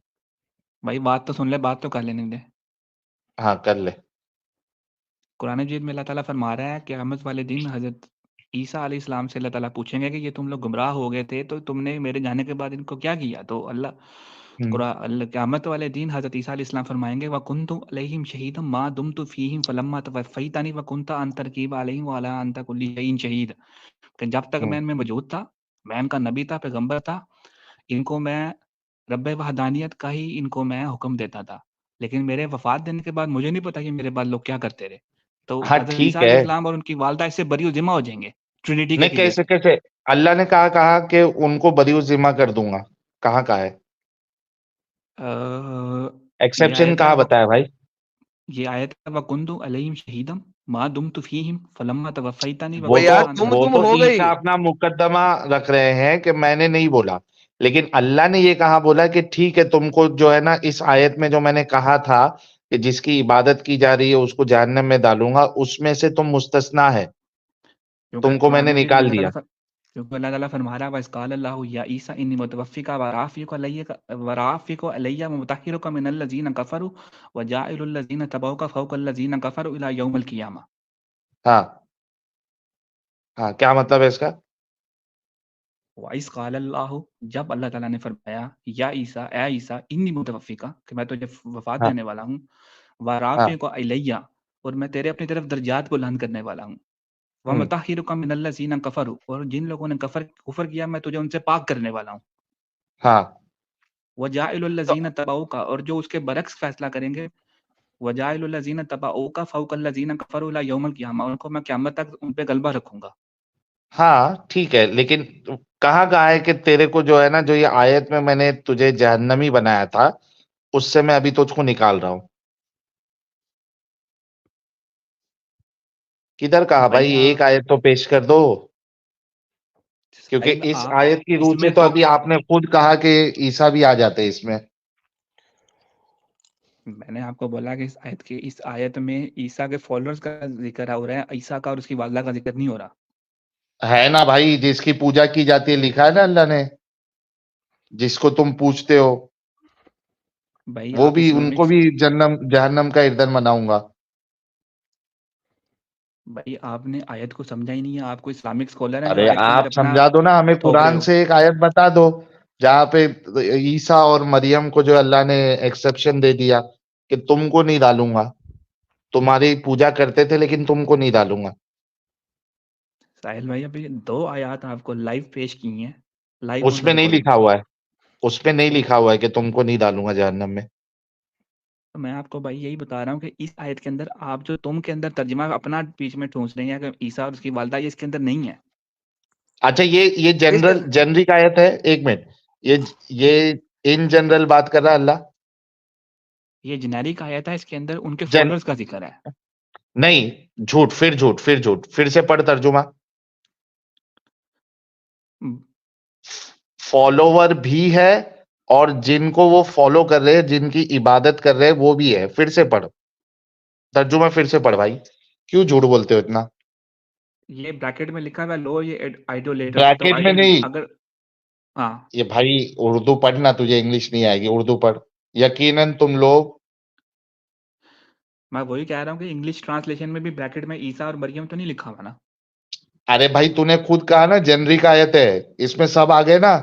بھائی بات تو سن لے, بات تو کر لینے دے. ہاں کر لے. قرآن مجید میں اللہ تعالیٰ فرما رہا ہے کہ قیامت والے دن حضرت عیسیٰ علیہ السلام سے اللہ تعالیٰ پوچھیں گے کہ یہ تم لوگ گمراہ ہو گئے تھے تو تم نے میرے جانے کے بعد ان کو کیا کیا؟ تو قیامت والے دن حضرت عیسیٰ علیہ السلام فرمائیں گے وَكُنْتُ عَلَيْهِمْ شَهِيدًا مَا دُمْتُ فِيهِمْ فَلَمَّا تَوَفَّيْتَنِي وَكُنْتَ أَنْتَ رَقِيبَ عَلَيْهِمْ وَعَلَىٰ أَنْتَ كُلِّ شَيْءٍ شَهِيدٌ کہ جب تک میں ان میں موجود تھا, میں ان کا نبی تھا, پیغمبر تھا, ان کو میں رب وحدانیت کا ہی ان کو میں حکم دیتا تھا, لیکن میرے وفات دینے کے بعد مجھے نہیں پتا کہ میرے بعد لوگ کیا کرتے رہے. تو ہاں حضرت ٹھیک عیسیٰ ہے, علیہ السلام اور ان کی والدہ اس سے بری و ذمہ ہو جائیں گے ٹرینیٹی کے نہیں عقیدے کیسے سے. کیسے اللہ نے کہا کہ ان کو بری ذمہ کر دوں گا, کہاں ہے یہ ایکسیپشن, آیت ہے کہاں بتایا بھائی؟ یہ آیت ہے وَكُنْتُ عَلَيْهِمْ شَهِيدًا مَا دُمْتُ فِيهِمْ فَلَمَّا تَوَفَّيْتَنِي وہ یار وَكُنْتَ أَنْتَ تم وہ ہو تو گئی. عیسیٰ اپنا مقدمہ رکھ رہے ہیں کہ میں نے نہیں بولا, لیکن اللہ نے یہ کہا بولا کہ ٹھیک ہے تم کو جو ہے نا اس آیت میں جو میں نے کہا تھا کہ جس کی عبادت کی جا رہی ہے اس کو جہنم میں ڈالوں گا, اس میں سے تم مستثنا ہے, کیونکہ تم کو میں قرآن نے مجید میں نکال دیا. کیونکہ اللہ تعالیٰ فرما رہا ہے وَإِذْ قَالَ اللَّهُ يَا عِيسَىٰ إِنِّي مُتَوَفِّيكَ وَرَافِعُكَ إِلَيَّ وَمُطَهِّرُكَ مِنَ الَّذِينَ كَفَرُوا وَجَاعِلُ الَّذِينَ اتَّبَعُوكَ فَوْقَ الَّذِينَ كَفَرُوا إِلَىٰ يَوْمِ الْقِيَامَةِ. ہاں ہاں, کیا مطلب ہے اس کا؟ وَإِذْ قَالَ اللَّهُ جب اللہ تعالیٰ نے فرمایا یا عیسیٰ, اے عیسیٰ, انی متوفیکا کہ میں تجھے وفات ہاں دینے والا ہوں, ہاں وَرَافِعُكَ إِلَيَّ اور میں تیرے اپنی طرف درجات بلند کرنے والا ہوں, ہوں وَمُطَهِّرُكَ مِنَ الَّذِينَ كَفَرُوا اور جن لوگوں نے کفر کیا میں تجھے ان سے پاک کرنے والا ہوں, ہاں. وَجَاعِلُ تو الَّذِينَ اتَّبَعُوكَ اور جو اس کے برعکس فیصلہ کریں گے وجائل الذین تبعوک فوق الذین کفروا الی یوم القیامہ، ان کو میں قیامت تک ان پہ غلبہ رکھوں گا. ہاں ٹھیک ہے، لیکن کہاں ہے کہ تیرے کو جو ہے نا، جو یہ آیت میں نے تجھے جہنمی بنایا تھا، اس سے میں ابھی تجھ کو نکال رہا ہوں. کدھر کہا بھائی؟ بھائی ایک آیت تو پیش کر دو، کیونکہ اس آپ آیت کی روح اس سے میں تو ابھی آپ نے خود کہا کہ عیسیٰ بھی آ جاتے اس میں. میں نے آپ کو بولا کہ اس آیت میں عیسیٰ کے فالوورز کا ذکر ہو رہا ہے، عیسیٰ کا اور اس کی والدہ کا ذکر نہیں ہو رہا. ہے نا بھائی، جس کی پوجا کی جاتی ہے، لکھا ہے نا اللہ نے، جس کو تم پوچھتے ہو، بھائی وہ آپ بھی، ان کو اسلامک بھی جہنم کا ایندھن بناؤں گا. بھائی آپ نے آیت کو سمجھا ہی نہیں ہے. آپ کو اسلامک اسکالر ہیں جو ارے آیت کے اندر آپ اپنا سمجھا دو نا ہمیں، تھوپ رہے قرآن ہو. سے ایک آیت بتا دو جہاں پہ عیسیٰ اور مریم کو جو اللہ نے ایکسپشن دے دیا کہ تم کو نہیں ڈالوں گا، تمہاری پوجا کرتے تھے لیکن تم کو نہیں ڈالوں گا. ساحل بھائی ابھی 2 آیات آپ کو لائیو پیش کی ہیں، لائیو اس آن میں نہیں ریکارڈنگ. لکھا ہوا ہے، اس پہ نہیں لکھا ہوا ہے کہ تم کو نہیں ڈالوں گا جہنم میں. تو میں آپ کو بھائی یہی بتا رہا ہوں کہ اس آیت کے اندر آپ جو تم کے اندر ترجمہ اپنا بیچ میں ٹھونس رہے ہیں کہ عیسیٰ اور اس کی والدہ، یہ اس کے اندر نہیں ہے. اچھا، یہ اس جنرک آیت ہے. ایک منٹ، یہ ان جنرل بات کر رہا ہے اللہ؟ یہ جنیرک آیت ہے، اس کے اندر ان کے جن فالوورز کا ذکر ہے. نہیں، جھوٹ، پھر سے پڑھ ترجمہ. فالوور بھی ہے اور جن کو وہ فالو کر رہے ہیں، جن کی عبادت کر رہے ہیں، وہ بھی ہے. پھر سے پڑھ ترجمہ، پھر سے پڑھ بھائی. کیوں جھوٹ بولتے ہو اتنا؟ یہ بریکٹ میں لکھا ہوا ہے لو یہ آئیڈولیٹرز، تو بریکٹ میں نہیں، اگر ہاں یہ بھائی اردو پڑھنا، تجھے انگلش نہیں آئے گی، اردو پڑھ. یقیناً تم لوگ، میں وہی کہہ رہا ہوں کہ انگلش ٹرانسلیشن میں بھی بریکٹ میں عیسیٰ اور مریم تو نہیں لکھا ہوا نا. ارے بھائی تو نے خود کہا نا جنرک آیت ہے، اس میں سب آگے نا.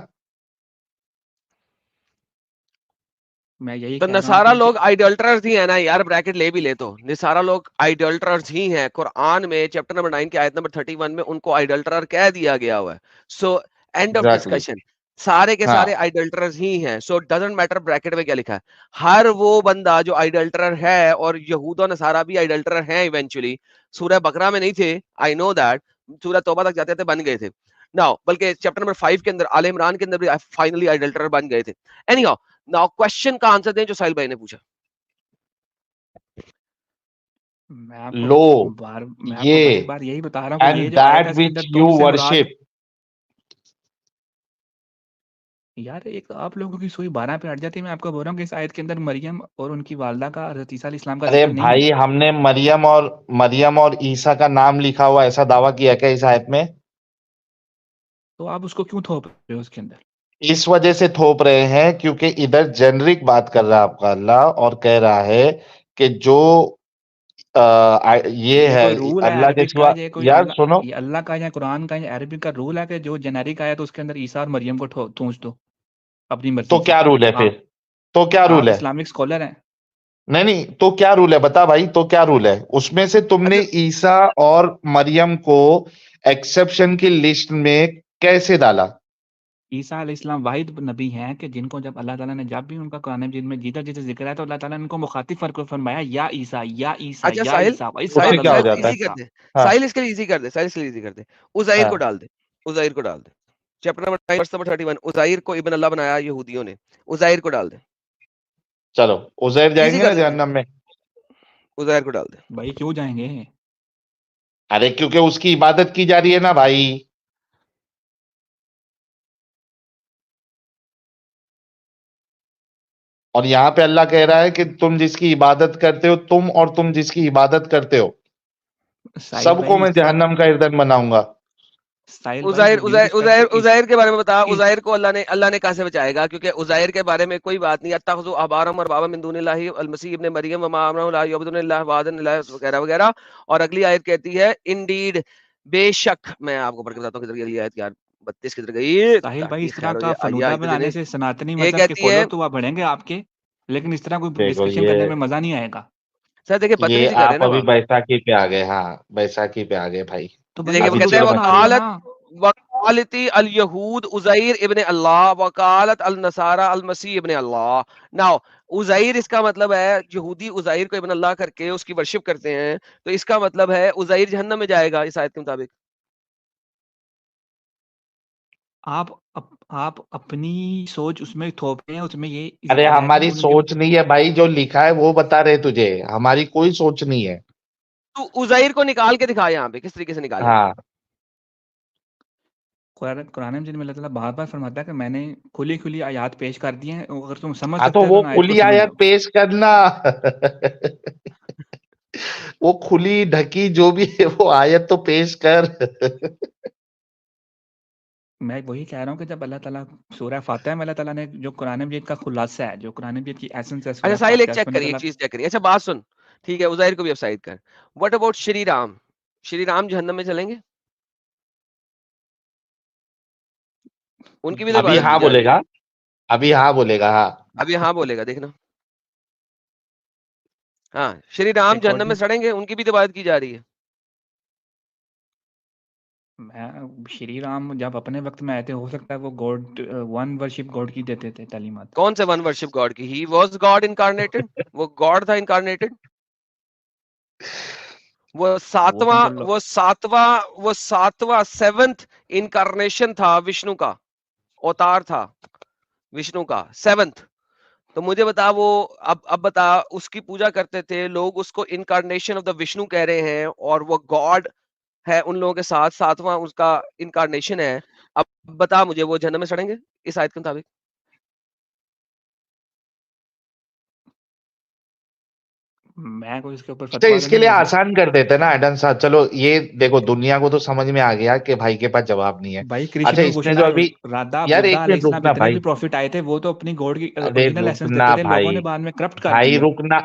میں یہی تو کہہ رہا ہوں نصارہ کہ لوگ آئیڈلٹرز ہی ہیں نا یار، بریکٹ لے بھی لے تو نصارہ لوگ آئیڈلٹرز ہی ہیں. قرآن میں چیپٹر نمبر 9 کی آیت نمبر 31 میں ان کو آئیڈلٹرر کہہ دیا گیا ہوا ہے. So and of exactly. Discussion, سارے کے ہاں، سارے آئیڈلٹرز ہی ہیں. سو ڈزنٹ میٹر بریکٹ میں کیا لکھا ہے. ہر وہ بندہ جو آئیڈلٹرر ہے، اور یہود و نصارہ بھی آئیڈلٹرر ہیں ایونچولی. سورہ بقرہ میں نہیں تھے، آئی نو دیٹ، سورہ توبہ تک جاتے تھے بن گئے تھے. ناؤ بلکہ چیپٹر نمبر 5 کے اندر، آل عمران کے اندر بھی فائنلی آئیڈلٹرر بن گئے تھے. اینی ہاؤ، ناؤ کوشچن کا آنسر دیں جو ساحل بھائی نے پوچھا. میں آپ کو لو بار یہ بار یہی بتا رہا ہوں کہ یہ اینڈ جو آیت ہے دیٹ اس کے وچ اندر یو تم سے مراد، ورشپ. یار ایک آپ لوگوں کی سوئی 12 پہ ہٹ جاتی ہے. میں آپ کو بول رہا ہوں کہ اس آیت کے اندر مریم اور ان کی والدہ کا، حضرت عیسیٰ علیہ السلام کا ارے ذکر نہیں ہے. بھائی، ہم نے مریم اور عیسیٰ کا نام لکھا ہوا ایسا دعویٰ کیا کیا اس آیت میں؟ تو آپ اس کو کیوں تھوپ رہے ہو اس کے اندر؟ اس وجہ سے تھوپ رہے ہیں کیونکہ ادھر جنرک بات کر رہا ہے آپ کا اللہ، اور کہہ رہا ہے کہ جو یہ یہ ہے کوئی رول ہے اللہ کے عربک کا، سوا. یہ کوئی یار سنو، یہ اللہ کا یا قرآن کا یا عربک کا رول ہے کہ جو جنیرک آیا تو اس کے اندر عیسیٰ اور مریم کو تونچ دو اپنی تو مرضی سے. کیا رول ہے پھر؟ آپ تو کیا رول آپ ہے؟ اسلامک اسکالر ہیں. نہیں، تو کیا رول ہے بتا بھائی، تو کیا رول ہے اس میں سے؟ تم نے اچھا عیسیٰ اور مریم کو ایکسپشن کی لسٹ میں کیسے ڈالا؟ عیسیٰ علیہ السلام واحد نبی ہیں کہ جن کو جب اللہ تعالیٰ نے جب بھی ان کا قرآن مجید میں جیتا جیسے ذکر ہے تو اللہ تعالیٰ نے ان کو مخاطب فرمایا یا عیسیٰ یا عیسیٰ اچھا یا ساحل، عیسیٰ اس سے ساحل کیا ہو ساحل جاتا ایزی ہے؟ کر دے، ہاں ساحل اس کے لیے ایزی کر دے، ساحل اس کے لیے ایزی کر دے. عزیر ہاں، کو ڈال دے، عزیر کو ڈال دے. چیپٹر نمبر 9 ورس نمبر 31، عزیر کو ابن اللہ بنایا یہودیوں نے، عزیر کو ڈال دے. چلو عزیر جائیں ایزی گے کر نا دیتے ہیں، جہنم میں؟ عزیر کو ڈال دے. بھائی کیوں جائیں گے؟ ارے کیونکہ اس کی عبادت کی جا رہی ہے نا بھائی. اور یہاں پہ اللہ کہہ رہا ہے کہ تم جس کی عبادت کرتے ہو، تم اور تم جس کی عبادت کرتے ہو، ساحل سب کو بھائی میں جہنم کا ایندھن بناؤں گا. ساحل بھائی جو ڈیو ڈسپینس عزیر کے بارے میں بتا، عزیر کو اللہ نے کہاں سے بچائے گا؟ کیونکہ عزیر کے بارے میں کوئی بات نہیں. اتخذوا احبارهم وربابا من دون اللہ المسیح ابن مریم وما امروا لا یعبدون الا وحدا اللہ وغیرہ وغیرہ. اور اگلی آیت کہتی ہے انڈیڈ، بے شک. میں آپ کو پڑھ کے بتاتا ہوں کدھر گئی آیت یار، 32 کدھر گئی؟ ساحل بھائی اس تاکہ طرح خیر ہو کا جائے. فلودہ آج کے بنانے دن سے سناتنی یہ مذہب کے کہتی ہے، فالوور تو بڑھیں گے آپ کے، لیکن اس طرح کوئی دیکھو ڈسکشن کرنے میں مزہ نہیں آئے گا. سر دیکھیں بدتمیزی یہ کر رہے ہیں آپ نا ابھی وہاں. بیساکھی پہ آ گئے. ہاں بیساکھی پہ آ گئے بھائی. تو بھائی دیکھیں وہ ابھی کہتے فلودہ ہیں چلو بنا دو بتائیے. نا. وقالتی الیہود عزیر ابن اللہ وقالت النصارى المسیح ابن اللہ. ناؤ عزیر اس کا مطلب ہے یہودی عزیر کو ابن اللہ کر کے اس کی ورشپ کرتے ہیں، تو اس کا مطلب ہے عزیر جہنم میں جائے گا اس آیت کے مطابق. آپ اپنی سوچ اس میں تھوپ رہے ہیں، اس میں یہ ارے بتایا ہماری انہوں نے سوچ نہیں ہے بھائی، جو لکھا ہے وہ بتا رہے تجھے، ہماری کوئی سوچ نہیں ہے. تو عزیر کو نکال کے دکھا یہاں پہ کس طریقے سے نکالیں. ہاں قرآن مجید میں اللہ تعالیٰ بار بار فرماتا ہے کہ میں نے کھلی آیات پیش کر دی ہیں، اگر تم سمجھ ہاں سکتے تو ہو وہ تو آیت کو کھلی سمجھ آیت لو. پیش کرنا وہ کھلی ڈھکی جو بھی ہے وہ آیت تو پیش کر. میں وہی کہہ رہا ہوں کہ جب اللہ تعالیٰ سورہ فاتحہ میں اللہ تعالیٰ نے جو قرآن مجید کا خلاصہ ہے، جو قرآن مجید کی ایسنس ہے اچھا سورہ ساحل ایک فاتحہ، اس چیک میں اللہ کریے، ایک تعالیٰ چیز چیک کریے. اچھا بات سن، ٹھیک ہے عزیر کو بھی افسائد کر. What about Shri Ram? شری رام جہنم میں چلیں گے؟ ان کی بھی تو ابھی عبادت ہاں کی جا بولے رہی ہے. گا، ابھی ہاں بولے گا. ہاں ابھی ہاں بولے گا، دیکھنا. ہاں شری رام جہنم میں اکارڈنگ سڑیں گے، ان کی بھی تو عبادت کی جا رہی ہے. شری رام جب اپنے وقت میں آئے تھے، ہو سکتا ہے وہ گاڈ ون ورشپ گاڈ کی دیتے تھے تعلیمات. کون سے ون ورشپ گاڈ کی؟ ہی واز گاڈ انکارنیٹڈ، وہ گاڈ تھا انکارنیٹڈ. وہ وہ تو ان کو ساتواں سیونتھ انکارنیشن تھا وشنو کا، اوتار تھا وشنو کا 7th. تو مجھے بتا وہ اب بتا، اس کی پوجا کرتے تھے لوگ، اس کو انکارنیشن آف دا وشنو کہہ رہے ہیں، اور وہ گاڈ ہے ان لوگوں کے ساتھ، 7واں اس کا انکارنیشن ہے. اب بتا مجھے وہ جہنم میں سڑیں گے اس آیت کے مطابق؟ میں کوئی اس کے اوپر تو فتویٰ اس تو کے نہیں لیے دے آسان کر دیتے نا ایڈن صاحب. چلو یہ دیکھو دنیا کو تو سمجھ میں آ گیا کہ بھائی کے پاس جواب نہیں ہے. بھائی. اچھا کرشن اس نے کشنا جو ابھی، رادھا یار بدھا ایک علیہ منٹ السلام رکنا اتنے بھائی، بھی پروفٹ آئے تھے، وہ تو اپنی گوڈ کی ارے اوریجنل ایسنس رکنا دیتے تھے، لوگوں نے بھائی، بعد میں کرپٹ کر بھائی دیا.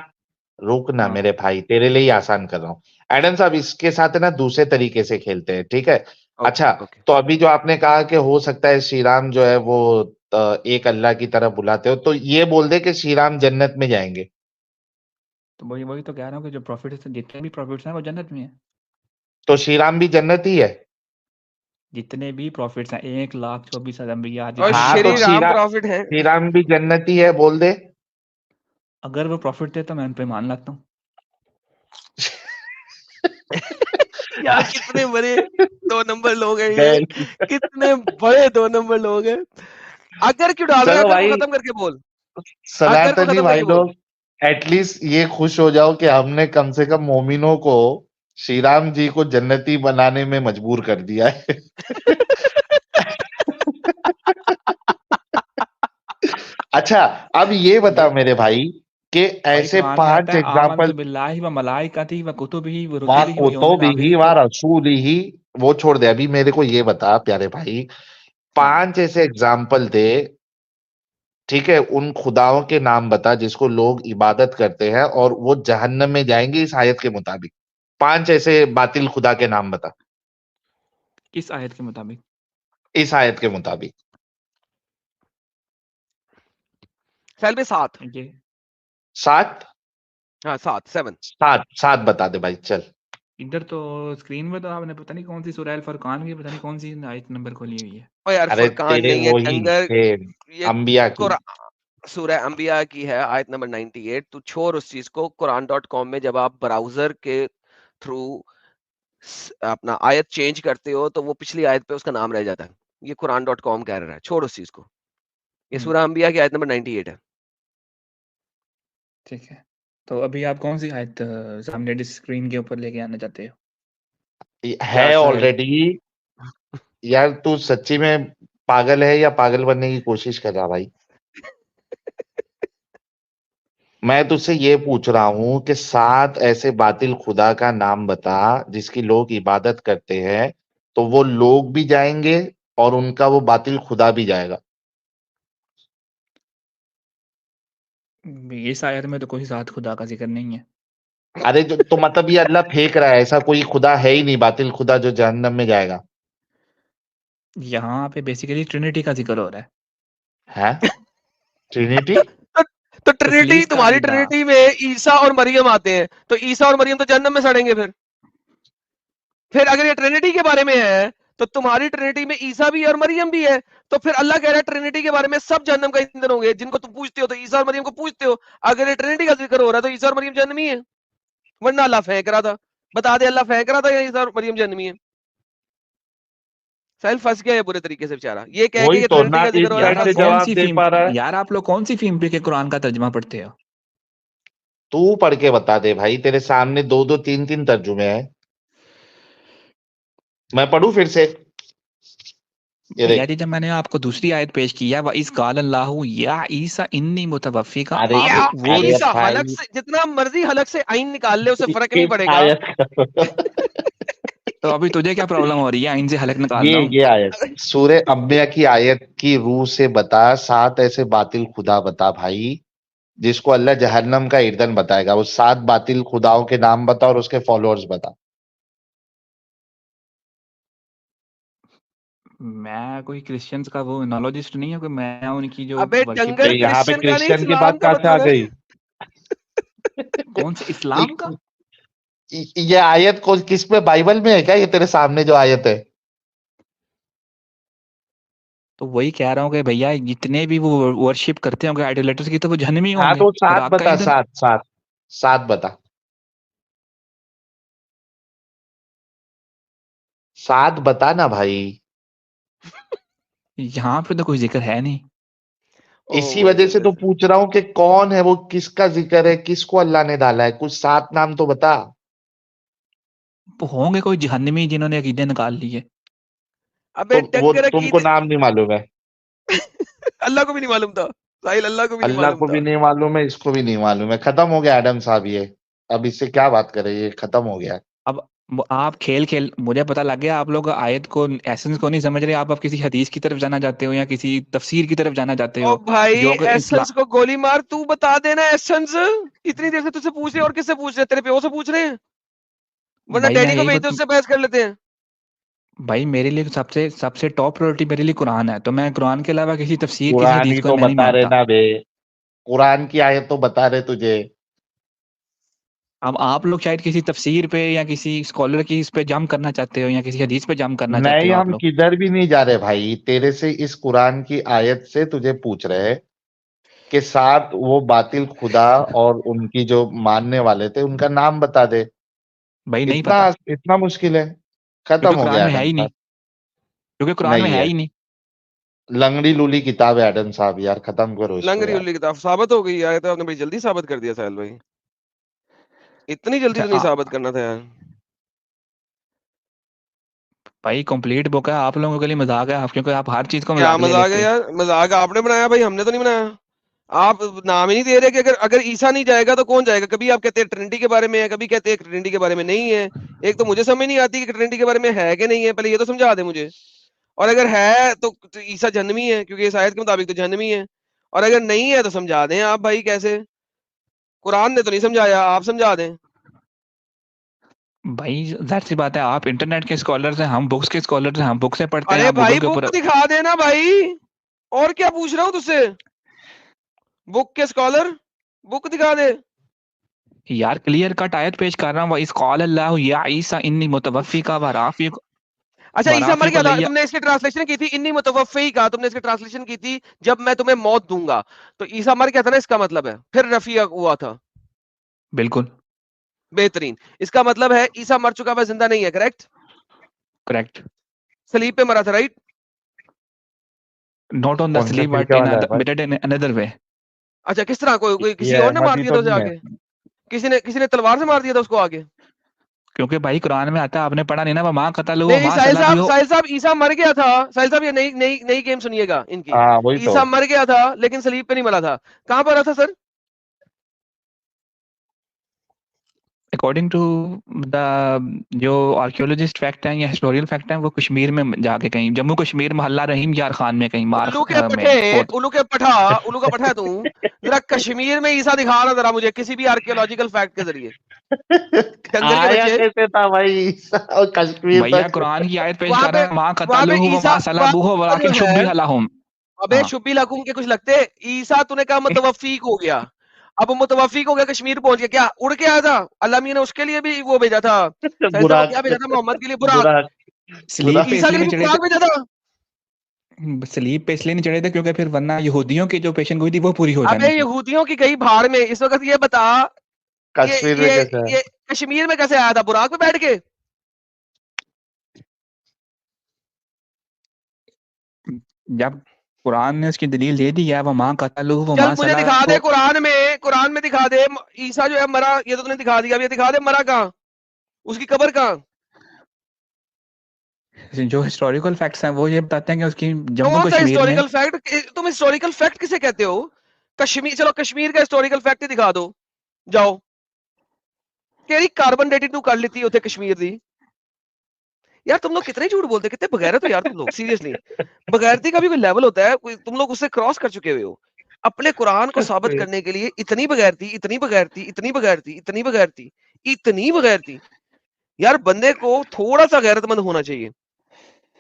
رکنا ہاں میرے بھائی، تیرے لیے ہی آسان کر رہا ہوں. ایڈن صاحب اس کے ساتھ نا دوسرے طریقے سے کھیلتے ہیں، ٹھیک ہے. اوکے اچھا اوکے. تو ابھی جو آپ نے کہا کہ ہو سکتا ہے شری رام جو ہے وہ ایک اللہ کی طرف بلاتے ہو، تو یہ بول دے کہ شری رام جنت میں جائیں گے. تو وہی تو کہہ رہا ہوں کہ جو پروفٹ جتنے بھی پروفٹس ہیں وہ جنت میں ہیں. تو شری رام بھی جنت ہی ہے. جتنے بھی پروفٹس ہیں 1,24,000 انبیاء اور جتنے بھی ہاں تو شری پروفٹ رام ہیں، پروفٹ ہیں. شری رام بھی جنت ہی ہے، بول دے. اگر وہ پروفٹ تھے تو میں ان پہ مان لاتا ہوں. یار کتنے بڑے 2 نمبر لوگ ہیں یہ، کتنے بڑے 2 نمبر لوگ ہیں. اگر کیوں ڈال رہے ہیں؟ چلو اگر کو بھائی، ختم کر کے بول، اگر کو سناتنی ختم کر بھائی کے بول. لوگ ایٹ لیسٹ یہ خوش ہو جاؤ کہ ہم نے کم سے کم مومنوں کو شری رام جی کو جنتی بنانے میں مجبور کر دیا ہے. اچھا اب یہ بتا یہ میرے بھائی کہ بھائی ایسے قرآن میں آتا 5 ہے آمنت ایگزامپل، باللہ و ملائکتہ و کتبہ و وہاں رسلہ و یوم کتب الآخر. ہی وہاں رسول ہی، وہ چھوڑ دے. ابھی میرے کو یہ بتا پیارے بھائی، ہاں 5 ایسے ایگزامپل دے، ٹھیک ہے، ان خداؤں کے نام بتا جس کو لوگ عبادت کرتے ہیں اور وہ جہنم میں جائیں گے اس آیت کے مطابق. 5 ایسے باطل خدا کے نام بتا کس آیت کے مطابق؟ اس آیت کے مطابق. سیل میں 7. یہ 7 ہاں 7. 7 بتا دے بھائی چل. ادھر تو اسکرین میں تو آپ نے پتہ نہیں کون سی سورہ الفرقان کی پتہ نہیں کون سی آیت نمبر کھولی ہوئی ہے. اور یار ارے فرقان تیرے نہیں ہے وہی ڈنگر، تھے یہ انبیاء کی. سورہ انبیاء کی ہے آیت نمبر 98. تو چھوڑ اس چیز کو. قرآن.com میں جب آپ براؤزر کے تھرو اپنا آیت چینج کرتے ہو تو وہ پچھلی آیت پہ اس کا نام رہ جاتا ہے. یہ قرآن.com کہہ رہا ہے، چھوڑ اس چیز کو. یہ سورہ انبیاء کی آیت نمبر 98 ہے. ٹھیک ہے، تو ابھی آپ کون سی آیت سامنے اسکرین کے اوپر لے کے آنا چاہتے ہو؟ ہے یار سہیل، آلریڈی. یار تو سچی میں پاگل ہے یا پاگل بننے کی کوشش کر رہا بھائی؟ میں تجھ سے یہ پوچھ رہا ہوں کہ 7 ایسے باطل خدا کا نام بتا جس کی لوگ عبادت کرتے ہیں، تو وہ لوگ بھی جائیں گے اور ان کا وہ باطل خدا بھی جائے گا. اس آیت میں تو کوئی ذات خدا کا ذکر نہیں ہے. ارے جو تو مطلب یہ اللہ پھینک رہا ہے، ایسا کوئی خدا ہے ہی نہیں باطل خدا جو جہنم میں جائے گا. یہاں پہ بیسیکلی ٹرینٹی کا ذکر ہو رہا ہے. ہے ٹرینیٹی؟ تو ٹرینیٹی، تثلیث کا تمہاری عقیدہ. ٹرینیٹی میں عیسیٰ اور مریم آتے ہیں، تو عیسیٰ اور مریم تو جہنم میں سڑیں گے. پھر اگر یہ ٹرینیٹی کے بارے میں ہے تو تمہاری ٹرینٹی میں عیسیٰ بھی ہے اور مریم بھی ہے, تو پھر اللہ کہہ رہا ہے ٹرینٹی کے بارے میں سب جہنم کا ایندھن ہوں گے. جن کو تم پوچھتے ہو تو عیسیٰ اور مریم کو پوچھتے ہو, اگر یہ ٹرینٹی کا ذکر ہو رہا ہے تو عیسیٰ اور مریم جہنمی ہے, ورنہ اللہ پھینک رہا تھا. بتا دے اللہ پھینک رہا تھا یا عیسیٰ اور مریم جہنمی ہے. سیل پھنس گیا ہے برے طریقے سے بیچارہ, یہ کہہ کے وہی کہ تو ٹرینٹی نہ کا ذکر اس ہو رہا یار سائڈ ہے سے آپ کون سی جواب دے فلم پا رہا ہے. یار آپ لوگ کون سی فلم پہ کے قرآن کا ترجمہ پڑھتے ہو؟ تو پڑھ کے بتا دے بھائی, تیرے سامنے 2 3 ترجمے ہیں. میں پڑھوں پھر سے, یہ بھیا دیکھ. جی جب میں نے آپ کو دوسری آیت پیش کیا وَإِذْ قَالَ اللَّهُ يَا عِيسَى إِنِّي مُتَوَفِّيكَ, ارے آپ یا وہ ارے عیسیٰ, بھائی, حلق سے جتنا مرضی حلق سے عین نکال لے اسے فرق نہیں اس پڑے گا. آیت تو ابھی تجھے کیا پرابلم ہو رہی ہے ان سے حلق نکال رہا ہوں؟ یہ آیت سورہ انبیاء کی آیت کی روح سے بتا, 7 ایسے باطل خدا بتا بھائی جس کو اللہ جہنم کا ایندھن بتائے گا. وہ 7 باطل خداؤں کے نام بتا اور اس کے فالوورز بتا. میں کوئی کرسچنز کا وہ نالوجسٹ نہیں ہوں کہ میں ان کی جو ابے ورشپ ڈنگر کرتے ہیں. یہاں پہ کرسچن کا نہیں, کرسچن کی اسلام بات کا کہاں سے آ مطلب ہے. گئی؟ کون سے اسلام کا؟ یہ آیت کو کس میں, بائبل میں ہے کیا یہ تیرے سامنے جو آیت ہے؟ تو وہی کہہ رہا ہوں کہ بھیا جتنے بھی وہ ورشپ کرتے ہوں گے آئیڈولیٹرز کی تو وہ جہنمی ہاں ہوں گے. تو اور 7 آگ کا بتا, ایندھن 7 بتا, 7 بتا نا بھائی. یہاں پہ تو کوئی ذکر ہے نہیں. اسی وجہ سے تو پوچھ رہا ہوں کہ کون ہے وہ, کس کا ذکر ہے, کس کو اللہ نے ڈالا ہے, کچھ 7 نام تو بتا. وہ ہوں گے کوئی جہنمی جنہوں نے عقیدے نکال لیے. ابے وہ ڈنگر تم کو عقیدے, نام نہیں معلوم ہے, اللہ کو بھی نہیں معلوم تھا ساحل, اللہ کو بھی نہیں اللہ معلوم کو تھا. بھی نہیں معلوم ہے, اس کو بھی نہیں معلوم ہے. ختم ہو گیا ایڈم صاحب, یہ اب اس سے کیا بات کرے, یہ ختم ہو گیا. اب آپ کھیل مجھے پتا لگ گیا آپ لوگ آیت کو ایسنس کو نہیں سمجھ رہے. آپ کسی حدیث کی طرف جانا چاہتے ہو یا کسی تفسیر کی طرف جانا چاہتے او ہو بھائی جو اگر ایسنس کو گولی مار, تو بتا دینا ایسنس. اتنی دیر سے تجھ سے پوچھ رہے ہیں, اور کس سے پوچھ رہے ہیں, تیرے پیو سے پوچھ رہے ہیں, ورنہ بھائی میں ڈیڈی کو یہی بھیج دے اس سے بحث کر لیتے ہیں. بھائی میرے لیے سب سے ٹاپ پرائورٹی میرے لیے قرآن ہے, تو میں قرآن کے علاوہ کسی تفسیر کسی قرآن حدیث ہی کو تو میں نہیں بتا رہے مانتا. نا بے, قرآن کی آیت تو بتا رہے تجھے. اب آپ لوگ شاید کسی تفسیر پہ یا کسی اسکالر کی اس پہ جم کرنا چاہتے ہو یا کسی حدیث پہ جم کرنا چاہتے نہیں, ہو آپ ہم لوگ. کدھر بھی نہیں جا رہے بھائی, تیرے سے اس قرآن کی آیت سے تجھے پوچھ رہے کہ 7 وہ باطل خدا اور ان کی جو ماننے والے تھے ان کا نام بتا دے. بھائی نہیں اتنا پتا, اتنا مشکل ہے؟ کیونکہ ختم ہو قرآن گیا میں ہے ایڈم ہی نہیں. صاحب. کیونکہ قرآن میں نہیں ہے ہے, ہی نہیں. لنگڑی لولی کتاب ہے ایڈم صاحب, یار ختم کرو اس کو لنگری یار. الی کتاب ثابت ہو گئی ہے, تو آپ نے بڑی جلدی ثابت کر دیا ساحل بھائی, اتنی جلدی تو نہیں ثابت کرنا تھا یار. بھائی کمپلیٹ بک ہے, آپ لوگوں کے لیے مذاق ہے, کیونکہ آپ ہر چیز کو کیا مذاق لے مزاق لیتے ہے ہو. یار, مزاق آپ نے بنایا بھائی, ہم نے تو نہیں بنایا. آپ نام ہی نہیں دے رہے کہ اگر عیسیٰ نہیں جائے گا تو کون جائے گا. کبھی آپ کہتے ہیں ٹرینٹی کے بارے میں ہے, کبھی کہتے ہیں ٹرینٹی کے بارے میں نہیں ہے. ایک تو مجھے سمجھ نہیں آتی کہ ٹرینٹی کے بارے میں ہے کہ نہیں ہے, پہلے یہ تو سمجھا دے مجھے. اور اگر ہے تو عیسیٰ جہنمی ہے, کیونکہ اس آیت کے مطابق تو جہنمی ہے. اور اگر نہیں ہے تو سمجھا دیں آپ بھائی, کیسے؟ قرآن نے تو نہیں سمجھایا, آپ سمجھا دیں. بھائی ظاہر سی بات ہے, آپ انٹرنیٹ کے اسکالرز ہیں, ہم بکس کے اسکالرز ہیں, ہم بک سے پڑھتے ہیں, ارے آپ بھائی گوگل کے اوپر. بک دکھا دینا بھائی, اور کیا پوچھ رہا ہوں تجھ سے, بک کے اسکالر, بک دکھا دے. یار کلیئر کٹ آیت پیش کر رہا ہوں, وَإِذْ قَالَ اللَّهُ يَا عِيسَى إِنِّي مُتَوَفِّيكَ وَرَافِعُكَ. اچھا عیسیٰ مر گیا تھا, تم نے اس کی ٹرانسلیشن کی تھی انی متوفی کا, تم نے اس کی ٹرانسلیشن کی تھی جب میں تمہیں موت دوں گا, تو عیسیٰ مر گیا تھا نا, اس کا مطلب ہے پھر رفیع ہوا تھا. بالکل بہترین, اس کا مطلب ہے عیسیٰ مر چکا ہے, زندہ نہیں ہے. Correct, correct. سلیب پہ مرا تھا, رائٹ. ناٹ آن دا کون سے سلیپ بٹ طریقے والا ہے بھائی؟ ان انادر وے. اچھا کس طرح, کوئی کسی یہ اور نے مار احمدی دیا تو تھا اسے نہیں ہے. آگے, کسی نے تلوار سے مار دیا تھا اس کو آگے. کیونکہ بھائی قرآن میں آتا ہے, آپ نے پڑھا نہیں نا, وَمَا قَتَلُوهُ نہیں وَمَا صَلَبُوهُ. ساحل صاحب عیسیٰ مر گیا تھا. ساحل صاحب یہ نئی گیم سنیے گا ان کی. ہاں وہی تو. عیسیٰ مر گیا تھا لیکن سلیب پہ نہیں مرا تھا. کہاں پر رہا تھا سر؟ اکارڈنگ ٹو دا جو آرکیولوجسٹ فیکٹ ہیں یا ہسٹوریل فیکٹ ہیں, وہ کشمیر میں جا کے کہیں جموں کشمیر محلہ رحیم یار خان میں کہیں مار الو کے میں فوت. الو کا پٹھا تو ذرا کشمیر میں عیسیٰ دکھا رہا ذرا مجھے کسی بھی آرکیولوجیکل فیکٹ کے ذریعے. ڈنگر کے آیا بچے کیسے تھا بھائی اور کشمیر بھیا تک؟ قرآن کی آیت پیش وہاں کر پہ رہا ہے, مَا وہاں پہ قَتَلُوهُ عیسیٰ وَمَا صَلَبُوهُ جو وَلَٰكِن ہے, شُبِّهَ لَهُم. ابے ہاں شبی لکم کے کچھ لگتے. عیسیٰ تو نے کہا متوفیق ہو گیا, اب وہ متوفیق ہو گیا, کشمیر پہنچ گیا, کیا اڑ کے آیا تھا؟ اللہ میاں نے اس کے لیے بھی وہ بھیجا تھا, سائنس کو براق کیا بھیجا تھا محمد کے لیے؟ براق. براق سلیب پہ عیسیٰ اس کے لیے لیے نہیں بھی چڑھے براق بھیجا تھا. تھے، سلیب پہ اس لیے نہیں چڑھے تھے کیونکہ پھر ورنہ یہودیوں کی جو پیشن گوئی تھی وہ پوری ہو ابے جانی تھی. یہودیوں کی گئی بھاڑ میں. اس وقت یہ بتا کشمیر میں کیسا ہے؟ یہ کشمیر میں کیسے آیا تھا براق پہ بیٹھ کے؟ جب قرآن نے اس کی دلیل دے دی ہے وہ ماں قتل وہ چل ماں مجھے صلاح دکھا دے تو قرآن میں دکھا دے عیسیٰ جو ہے مرا. یہ تو تم نے دکھا دیا. اب یہ دکھا دے مرا کہاں، اس کی قبر کہاں. جو ہسٹوریکل فیکٹس ہیں وہ یہ بتاتے ہیں کہ اس کی جموں کون سا کشمیر میں ہسٹوریکل فیکٹ؟ تم ہسٹوریکل فیکٹ کسے کہتے ہو؟ کشمیر، چلو کشمیر کا ہسٹوریکل فیکٹ ہی دکھا دو. جاؤ کیڑی کاربن ڈیٹنگ تو کر لیتی ہوتے کشمیر دی. یار تم لوگ کتنے جھوٹ بولتے، کتنے بغیرت ہو یار تم لوگ. سیریسلی بغیرتی کا بھی کوئی لیول ہوتا ہے. تم لوگ اس سے کراس کر چکے ہوئے ہو. اپنے قرآن کو ثابت کرنے کے لیے اتنی بغیرتی، اتنی بغیرتی، اتنی بغیرتی، اتنی بغیرتی، اتنی بغیرتی. یار بندے کو تھوڑا سا غیرت مند ہونا چاہیے.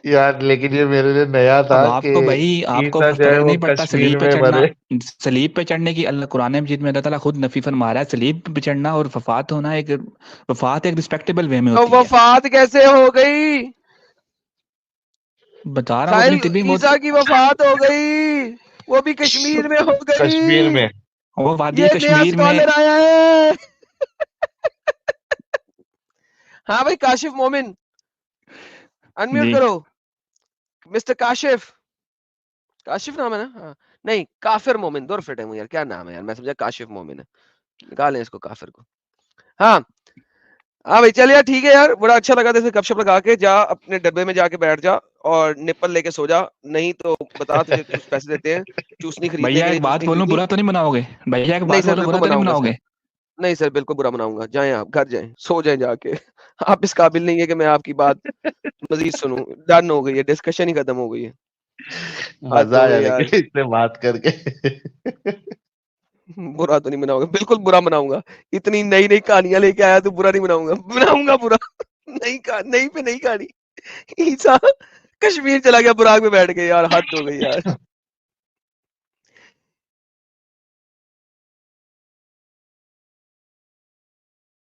یار لیکن یہ میرے لیے نیا تھا اب آپ کہ کو بھائی آپ کو عیسیٰ جو ہے فرق وہ نہیں پڑتا کشمیر سلیب پہ میں چڑھنا، مرے. سلیب پہ چڑھنے کی اللہ قرآن مجید میں اللہ تعالیٰ خود نفی فرما رہا ہے. سلیب پہ چڑھنا اور وفات ہونا ایک رسپیکٹیبل وے میں تو ہوتی ہے. وفات کیسے ہو گئی؟ بتا رہا ہوں ساحل اپنی طبی موت، عیسیٰ کی وفات ہو گئی، وہ بھی کشمیر میں ہو کشمیر گئی. میں وہ وادی یہ نیا کشمیر میں. اسکالر آیا ہے. ہاں بھائی کاشف مومن انمیوٹ جی کرو. مسٹر کاشف، کاشف نام ہے نا؟ ہاں نہیں کافر مومن دور فٹ ہے یار. کیا نام ہے یار؟ میں سمجھا کاشف مومن ہے. نکالیں اس کو کافر کو. ہاں ہاں بھائی چل یار ٹھیک ہے یار. بڑا اچھا لگا تھا گپ شپ لگا کے. جا اپنے ڈبے میں جا کے بیٹھ جا اور نپل لے کے سو جا. نہیں تو بتا تجھے کچھ پیسے دیتے ہیں چوسنی خریدنے بھیا کے لیے. ایک بات چوسنی بولوں، خریدنی؟ برا تو نہیں مناؤ گے؟ بھیا ایک نہیں بات سر بولوں، بالکل برا تو نہیں بناؤں گا مناؤ سر. گے؟ نہیں سر بالکل برا مناؤں گا. جائیں آپ گھر جائیں، سو جائیں جا کے. آپ اس قابل نہیں ہے کہ میں آپ کی بات مزید سنوں. ڈن ہو گئی ہے، ڈسکشن ہی ختم ہو گئی ہے. حد مزہ ہو آیا گئی یار. لیکن اس سے بات کر کے. برا تو نہیں مناؤں گا، بالکل برا مناؤں گا. اتنی نئی نئی کہانیاں لے کے آیا تو برا نہیں مناؤں گا. مناؤں گا برا. نہیں پہ نہیں کہانی. عیسیٰ کشمیر چلا گیا، براق میں بیٹھ گئے. یار حد ہو گئی یار.